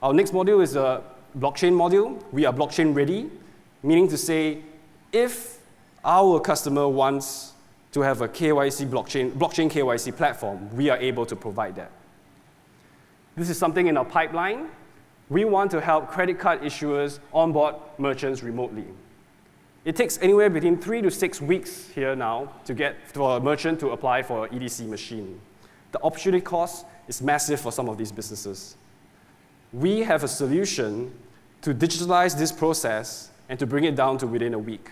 Our next module is a blockchain module. We are blockchain ready, meaning to say if our customer wants to have a KYC blockchain KYC platform, we are able to provide that. This is something in our pipeline. We want to help credit card issuers onboard merchants remotely. It takes anywhere between 3 to 6 weeks here now to get for a merchant to apply for an EDC machine. The opportunity cost is massive for some of these businesses. We have a solution to digitalize this process and to bring it down to within a week.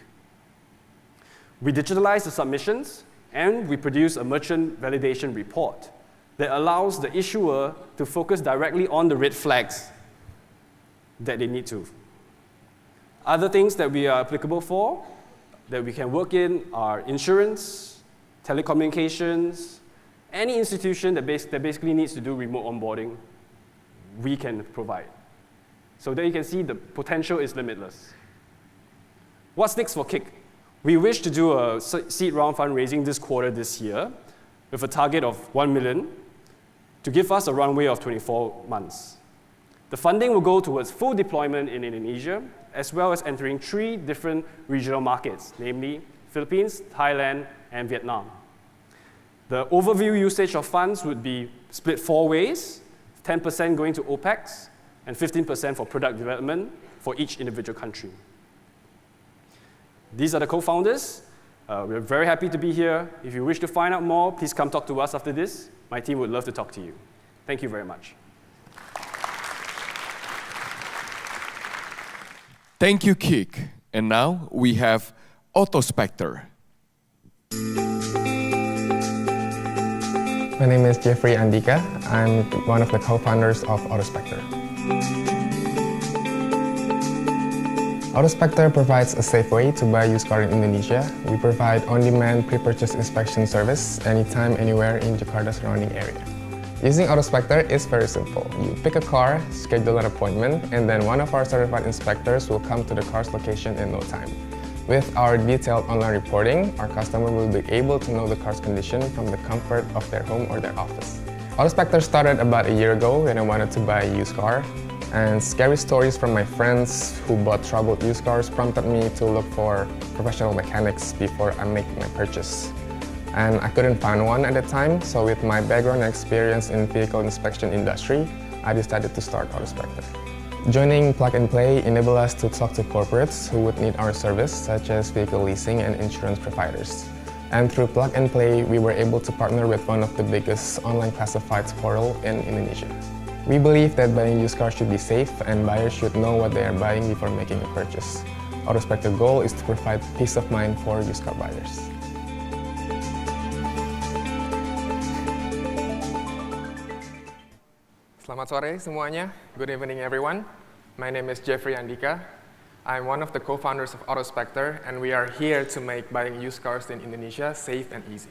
We digitalize the submissions, and we produce a merchant validation report that allows the issuer to focus directly on the red flags that they need to. Other things that we are applicable for that we can work in are insurance, telecommunications, any institution that basically needs to do remote onboarding, we can provide. So there you can see the potential is limitless. What's next for KYCK? We wish to do a seed round fundraising this quarter this year with a target of 1 million to give us a runway of 24 months. The funding will go towards full deployment in Indonesia, as well as entering 3 different regional markets, namely Philippines, Thailand, and Vietnam. The overview usage of funds would be split 4 ways, 10% going to OPEX, and 15% for product development for each individual country. These are the co-founders. We're very happy to be here. If you wish to find out more, please come talk to us after this. My team would love to talk to you. Thank you very much.
Thank you, KYCK. And now we have Otospector.
My name is Jeffrey Andika. I'm one of the co-founders of Otospector. Otospector provides a safe way to buy used car in Indonesia. We provide on-demand pre-purchase inspection service anytime, anywhere in Jakarta surrounding area. Using Otospector is very simple. You pick a car, schedule an appointment, and then one of our certified inspectors will come to the car's location in no time. With our detailed online reporting, our customer will be able to know the car's condition from the comfort of their home or their office. Otospector started about a year ago when I wanted to buy a used car, and scary stories from my friends who bought troubled used cars prompted me to look for professional mechanics before I make my purchase. And I couldn't find one at the time, so with my background and experience in vehicle inspection industry, I decided to start Otospector. Joining Plug and Play enabled us to talk to corporates who would need our service, such as vehicle leasing and insurance providers. And through Plug and Play, we were able to partner with one of the biggest online classifieds portal in Indonesia. We believe that buying used cars should be safe and buyers should know what they are buying before making a purchase. Otospector's goal is to provide peace of mind for used car buyers.
Selamat sore semuanya. Good evening everyone. My name is Jeffrey Andika. I'm one of the co-founders of Otospector, and we are here to make buying used cars in Indonesia safe and easy.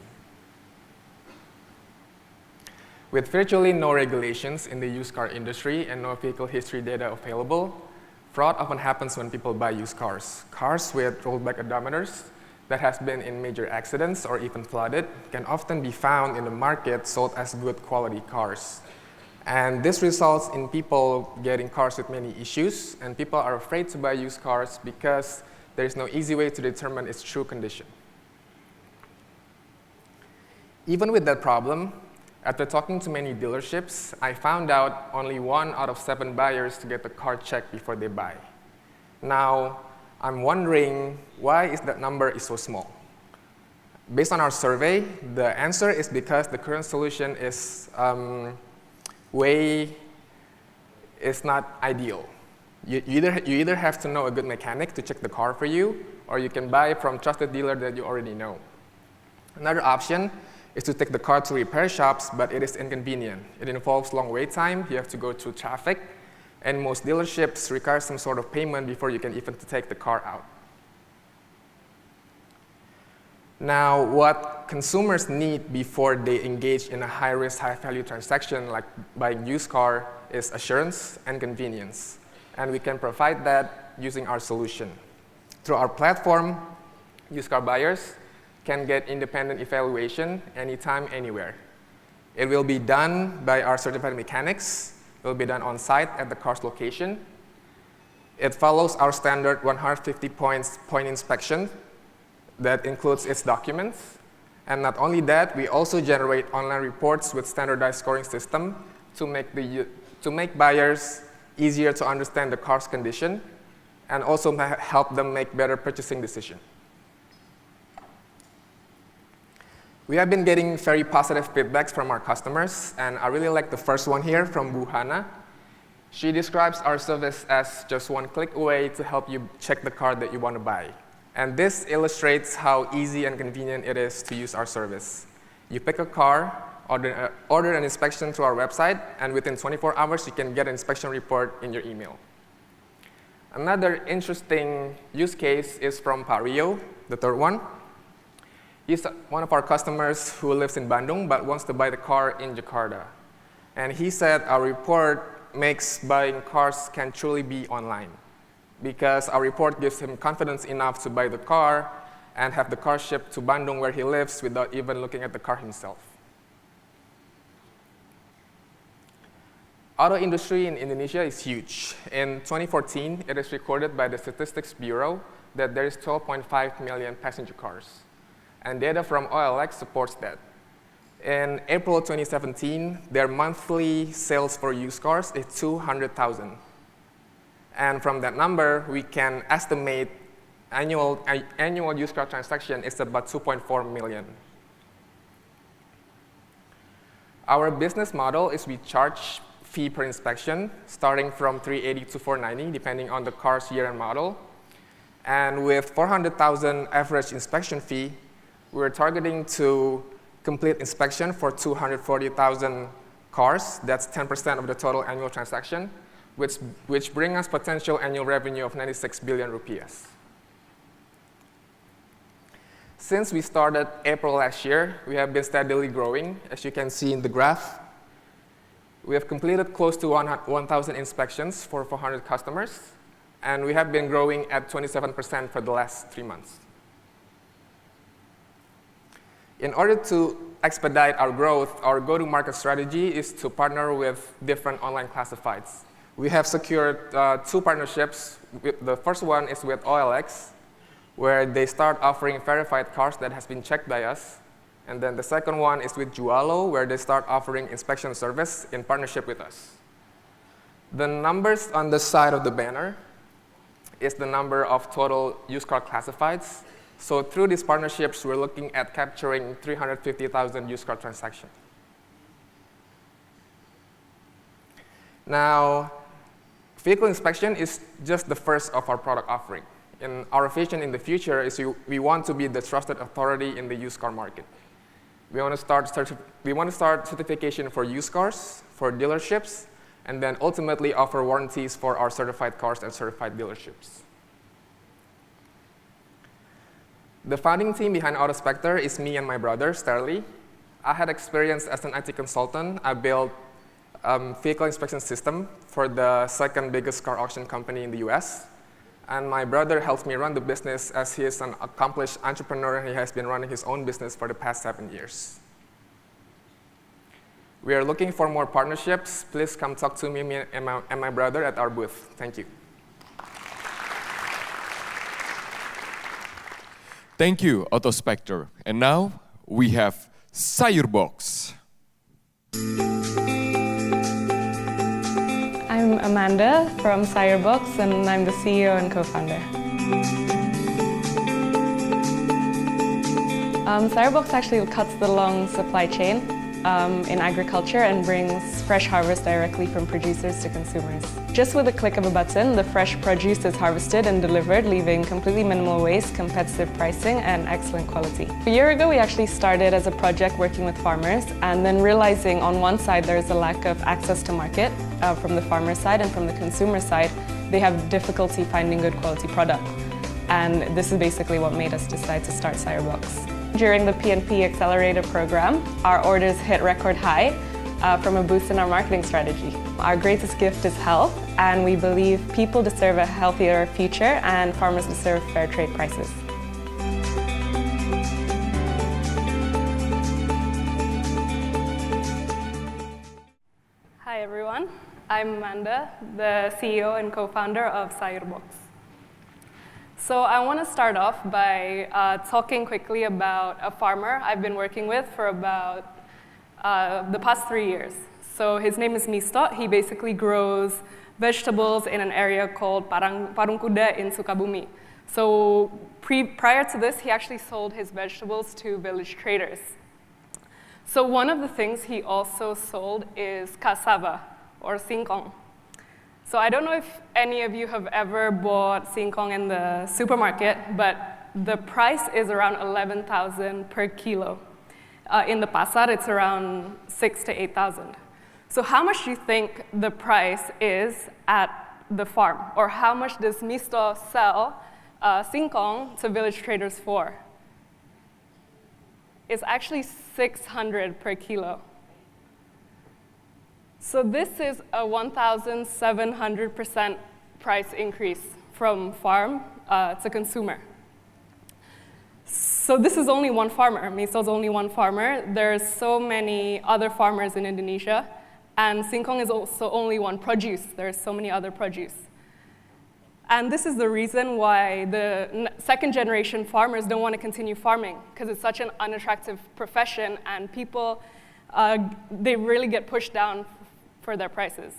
With virtually no regulations in the used car industry and no vehicle history data available, fraud often happens when people buy used cars. Cars with rollback odometers that has been in major accidents or even flooded can often be found in the market sold as good quality cars. And this results in people getting cars with many issues, and people are afraid to buy used cars because there is no easy way to determine its true condition. Even with that problem, after talking to many dealerships, I found out only 1 out of 7 buyers to get the car checked before they buy. Now, I'm wondering why that number is so small. Based on our survey, the answer is because the current solution is not ideal. You either have to know a good mechanic to check the car for you, or you can buy from a trusted dealer that you already know. Another option is to take the car to repair shops, but it is inconvenient. It involves long wait time, you have to go through traffic, and most dealerships require some sort of payment before you can even take the car out. Now, what consumers need before they engage in a high-risk, high-value transaction like buying used car is assurance and convenience. And we can provide that using our solution. Through our platform, used car buyers can get independent evaluation anytime, anywhere. It will be done by our certified mechanics. It will be done on site at the car's location. It follows our standard 150 point inspection that includes its documents. And not only that, we also generate online reports with standardized scoring system to make buyers easier to understand the car's condition and also help them make better purchasing decisions. We have been getting very positive feedbacks from our customers, and I really like the first one here from Buhana. She describes our service as just one click away to help you check the car that you want to buy. And this illustrates how easy and convenient it is to use our service. You pick a car, order an inspection through our website, and within 24 hours you can get an inspection report in your email. Another interesting use case is from Pak Rio, the third one. He's one of our customers who lives in Bandung but wants to buy the car in Jakarta. And he said our report makes buying cars can truly be online, because our report gives him confidence enough to buy the car and have the car shipped to Bandung where he lives without even looking at the car himself. Auto industry in Indonesia is huge. In 2014, it is recorded by the Statistics Bureau that there is 12.5 million passenger cars. And data from OLX supports that. In April 2017, their monthly sales for used cars is 200,000. And from that number, we can estimate annual used car transaction is about 2.4 million. Our business model is we charge fee per inspection, starting from 380 to 490, depending on the car's year and model. And with 400,000 average inspection fee, we're targeting to complete inspection for 240,000 cars. That's 10% of the total annual transaction, which bring us potential annual revenue of 96 billion rupiahs. Since we started April last year, we have been steadily growing. As you can see in the graph, we have completed close to 1,000 inspections for 400 customers, and we have been growing at 27% for the last 3 months. In order to expedite our growth, our go-to-market strategy is to partner with different online classifieds. We have secured 2 partnerships. The first one is with OLX, where they start offering verified cars that has been checked by us. And then the second one is with Jualo, where they start offering inspection service in partnership with us. The numbers on the side of the banner is the number of total used car classifieds. So through these partnerships, we're looking at capturing 350,000 used car transactions. Now, vehicle inspection is just the first of our product offering. And our vision in the future is we want to be the trusted authority in the used car market. We want to start certification for used cars, for dealerships, and then ultimately offer warranties for our certified cars and certified dealerships. The founding team behind Otospector is me and my brother, Sterling. I had experience as an IT consultant. I built vehicle inspection system for the second biggest car auction company in the US. And my brother helps me run the business as he is an accomplished entrepreneur. He has been running his own business for the past 7 years. We are looking for more partnerships. Please come talk to me and my brother at our booth. Thank you.
Thank you, Otospector. And now we have Sayurbox.
I'm Amanda from Sayurbox, and I'm the CEO and co-founder. Sayurbox actually cuts the long supply chain in agriculture and brings fresh harvest directly from producers to consumers. Just with a click of a button, the fresh produce is harvested and delivered, leaving completely minimal waste, competitive pricing, and excellent quality. A year ago, we actually started as a project working with farmers, and then realizing on one side there's a lack of access to market from the farmer side, and from the consumer side, they have difficulty finding good quality product. And this is basically what made us decide to start Sayurbox. During the PNP Accelerator program, our orders hit record high from a boost in our marketing strategy. Our greatest gift is health, and we believe people deserve a healthier future and farmers deserve fair trade prices. Hi everyone, I'm Amanda, the CEO and co-founder of Sayurbox. So I want to start off by talking quickly about a farmer I've been working with for about the past 3 years. So his name is Misto. He basically grows vegetables in an area called Parungkuda in Sukabumi. So prior to this, he actually sold his vegetables to village traders. So one of the things he also sold is cassava, or singkong. So I don't know if any of you have ever bought singkong in the supermarket, but the price is around 11,000 per kilo. In the pasar, it's around 6,000 to 8,000. So how much do you think the price is at the farm, or how much does Misto sell singkong to village traders for? It's actually 600 per kilo. So this is a 1,700% price increase from farm to consumer. So this is only one farmer. Miso is only one farmer. There's so many other farmers in Indonesia, and singkong is also only one produce. There's so many other produce. And this is the reason why the second generation farmers don't want to continue farming, because it's such an unattractive profession, and people, they really get pushed down for their prices.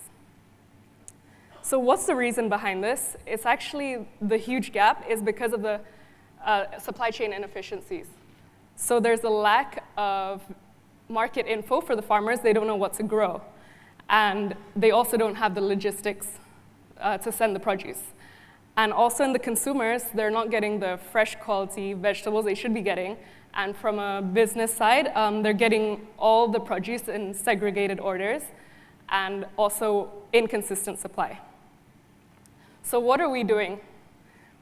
So what's the reason behind this? It's actually the huge gap is because of the supply chain inefficiencies. So there's a lack of market info for the farmers. They don't know what to grow. And they also don't have the logistics to send the produce. And also in the consumers, they're not getting the fresh quality vegetables they should be getting. And from a business side, they're getting all the produce in segregated orders and also inconsistent supply. So what are we doing?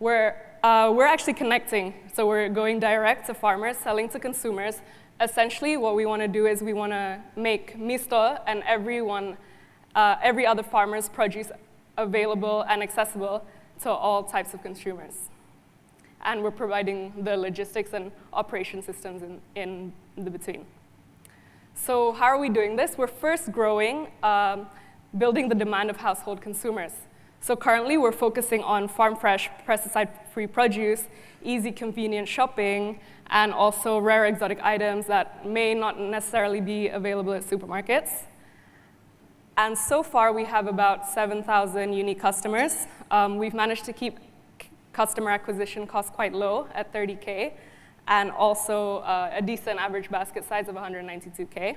We're actually connecting. So we're going direct to farmers, selling to consumers. Essentially, what we want to do is we want to make Misto and every other farmer's produce available and accessible to all types of consumers. And we're providing the logistics and operation systems in the between. So how are we doing this? We're first growing, building the demand of household consumers. So currently, we're focusing on farm-fresh, pesticide-free produce, easy, convenient shopping, and also rare exotic items that may not necessarily be available at supermarkets. And so far, we have about 7,000 unique customers. We've managed to keep customer acquisition costs quite low at 30K, and also a decent average basket size of 192K.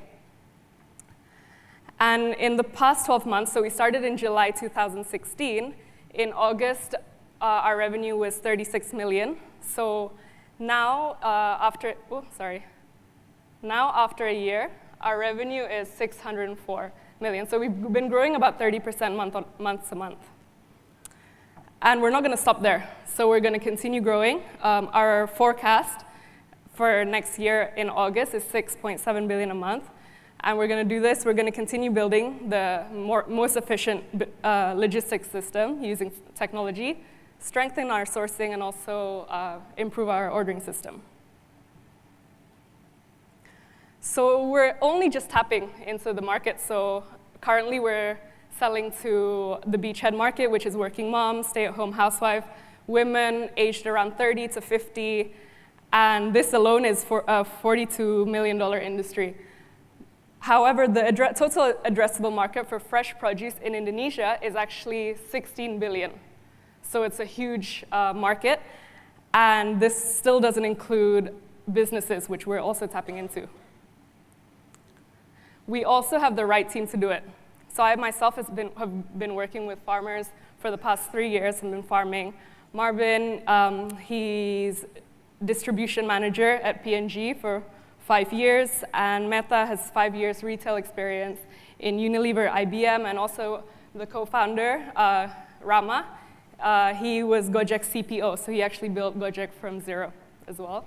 And in the past 12 months, so we started in July 2016, in August, our revenue was 36 million. So now, after a year, our revenue is 604 million. So we've been growing about 30% month to month. And we're not going to stop there. So we're going to continue growing. Our forecast for next year in August is 6.7 billion a month. And we're going to do this. We're going to continue building the most efficient logistics system using technology, strengthen our sourcing, and also improve our ordering system. So we're only just tapping into the market. So currently, we're selling to the beachhead market, which is working moms, stay-at-home housewife, women aged around 30 to 50. And this alone is for a $42 million industry. However, the total addressable market for fresh produce in Indonesia is actually 16 billion. So it's a huge market. And this still doesn't include businesses, which we're also tapping into. We also have the right team to do it. So I myself have been working with farmers for the past 3 years. I've been farming. Marvin, he's distribution manager at P&G for 5 years, and Meta has 5 years retail experience in Unilever, IBM, and also the co-founder, Rama. He was Gojek's CPO, so he actually built Gojek from zero as well.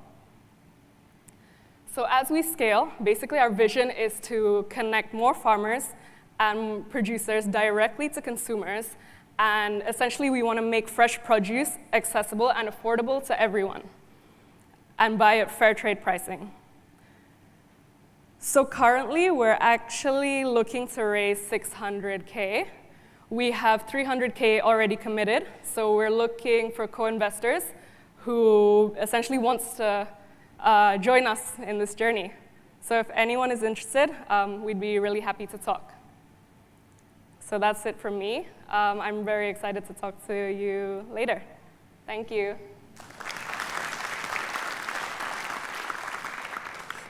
So as we scale, basically our vision is to connect more farmers and producers directly to consumers, and essentially we want to make fresh produce accessible and affordable to everyone, and buy at fair trade pricing. So currently, we're actually looking to raise 600K. We have 300K already committed, so we're looking for co-investors who essentially wants to join us in this journey. So if anyone is interested, we'd be really happy to talk. So that's it from me. I'm very excited to talk to you later. Thank you.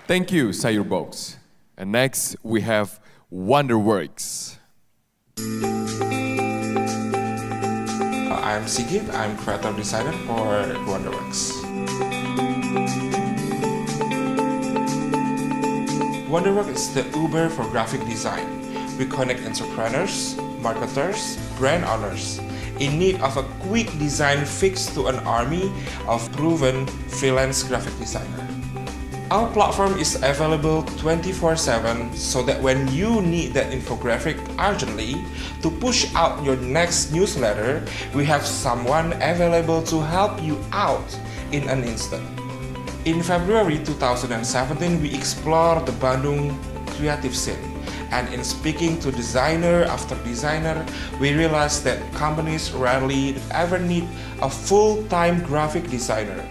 Thank you, Sayurbox. And next, we have Wonderworks.
I'm Sigit. I'm creative designer for Wonderworks. Wonderworks is the Uber for graphic design. We connect entrepreneurs, marketers, brand owners, in need of a quick design fix to an army of proven freelance graphic designer. Our platform is available 24/7 so that when you need that infographic urgently to push out your next newsletter, we have someone available to help you out in an instant. In February 2017, we explored the Bandung creative scene. And in speaking to designer after designer, we realized that companies rarely ever need a full-time graphic designer.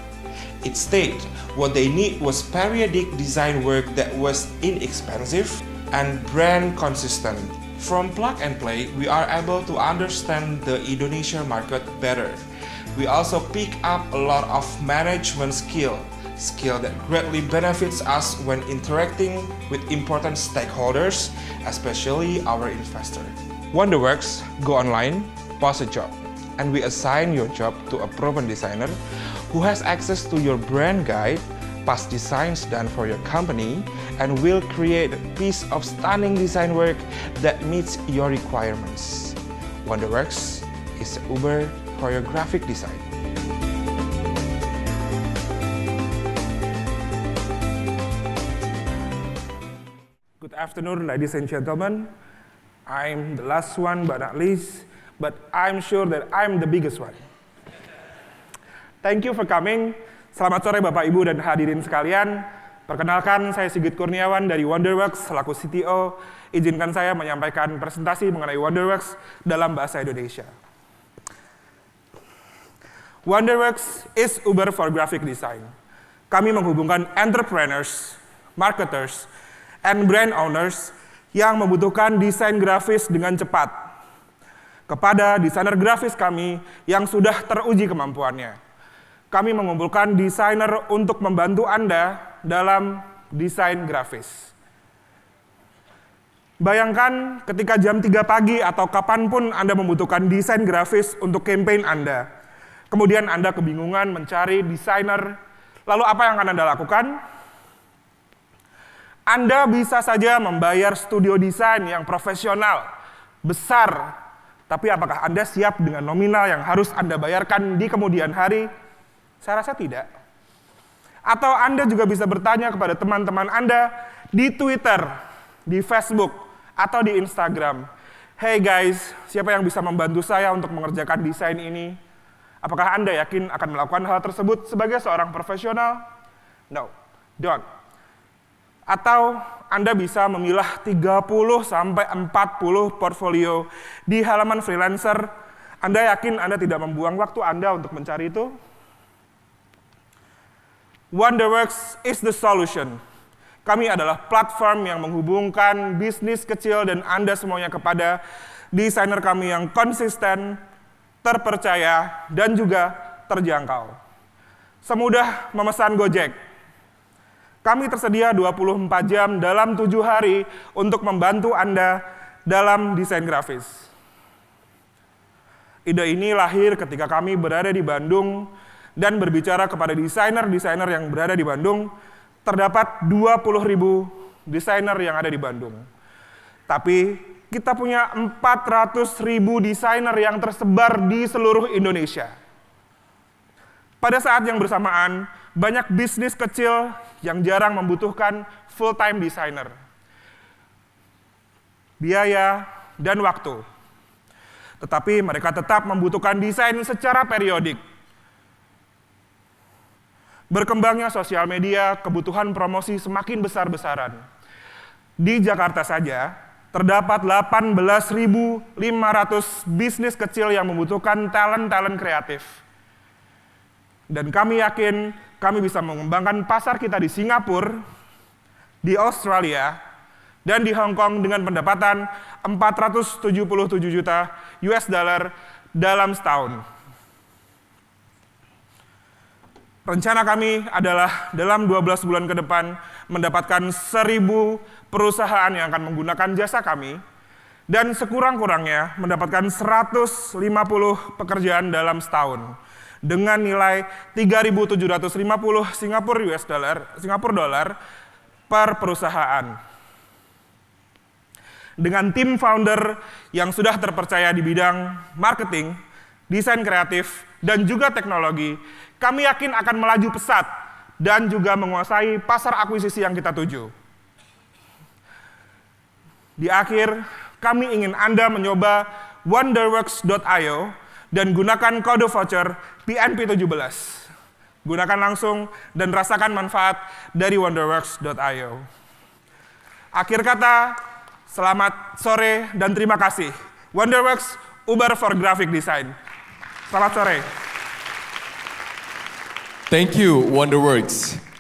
Instead, what they need was periodic design work that was inexpensive and brand consistent. From plug and play, we are able to understand the Indonesia market better. We also pick up a lot of management skill that greatly benefits us when interacting with important stakeholders, especially our investor. Wonderworks, go online, post a job, and we assign your job to a proven designer who has access to your brand guide, past designs done for your company, and will create a piece of stunning design work that meets your requirements. Wonderworks is Uber for your graphic design.
Good afternoon, ladies and gentlemen. I'm the last one but not least, but I'm sure that I'm the biggest one. Thank you for coming. Selamat sore Bapak Ibu dan hadirin sekalian. Perkenalkan, saya Sigit Kurniawan dari Wonderworks selaku CTO. Izinkan saya menyampaikan presentasi mengenai Wonderworks dalam bahasa Indonesia. Wonderworks is Uber for graphic design. Kami menghubungkan entrepreneurs, marketers, and brand owners yang membutuhkan desain grafis dengan cepat kepada desainer grafis kami yang sudah teruji kemampuannya. Kami mengumpulkan desainer untuk membantu Anda dalam desain grafis. Bayangkan ketika jam 3 pagi atau kapanpun Anda membutuhkan desain grafis untuk campaign Anda. Kemudian Anda kebingungan mencari desainer, lalu apa yang akan Anda lakukan? Anda bisa saja membayar studio desain yang profesional, besar, tapi apakah Anda siap dengan nominal yang harus Anda bayarkan di kemudian hari? Saya rasa tidak. Atau Anda juga bisa bertanya kepada teman-teman Anda di Twitter, di Facebook, atau di Instagram. Hey guys, siapa yang bisa membantu saya untuk mengerjakan desain ini? Apakah Anda yakin akan melakukan hal tersebut sebagai seorang profesional? No, don't. Atau Anda bisa memilah 30-40 portfolio di halaman freelancer. Anda yakin Anda tidak membuang waktu Anda untuk mencari itu? Wonderworks is the solution. Kami adalah platform yang menghubungkan bisnis kecil dan Anda semuanya kepada desainer kami yang konsisten, terpercaya, dan juga terjangkau. Semudah memesan Gojek. Kami tersedia 24 jam dalam 7 hari untuk membantu Anda dalam desain grafis. Ide ini lahir ketika kami berada di Bandung dan berbicara kepada desainer-desainer yang berada di Bandung. Terdapat 20.000 desainer yang ada di Bandung. Tapi kita punya 400.000 desainer yang tersebar di seluruh Indonesia. Pada saat yang bersamaan, banyak bisnis kecil yang jarang membutuhkan full-time designer, biaya, dan waktu. Tetapi mereka tetap membutuhkan desain secara periodik. Berkembangnya sosial media, kebutuhan promosi semakin besar-besaran. Di Jakarta saja, terdapat 18.500 bisnis kecil yang membutuhkan talent-talent kreatif. Dan kami yakin kami bisa mengembangkan pasar kita di Singapura, di Australia, dan di Hong Kong dengan pendapatan 477 juta US dollar dalam setahun. Rencana kami adalah dalam 12 bulan ke depan mendapatkan 1.000 perusahaan yang akan menggunakan jasa kami dan sekurang-kurangnya mendapatkan 150 pekerjaan dalam setahun dengan nilai 3.750 Singapura dolar per perusahaan. Dengan tim founder yang sudah terpercaya di bidang marketing, desain kreatif, dan juga teknologi, kami yakin akan melaju pesat dan juga menguasai pasar akuisisi yang kita tuju. Di akhir, kami ingin Anda mencoba Wonderworks.io dan gunakan kode voucher PNP17. Gunakan langsung dan rasakan manfaat dari Wonderworks.io. Akhir kata, selamat sore dan terima kasih. Wonderworks, Uber for Graphic Design. Selamat sore.
Thank you, Wonderworks.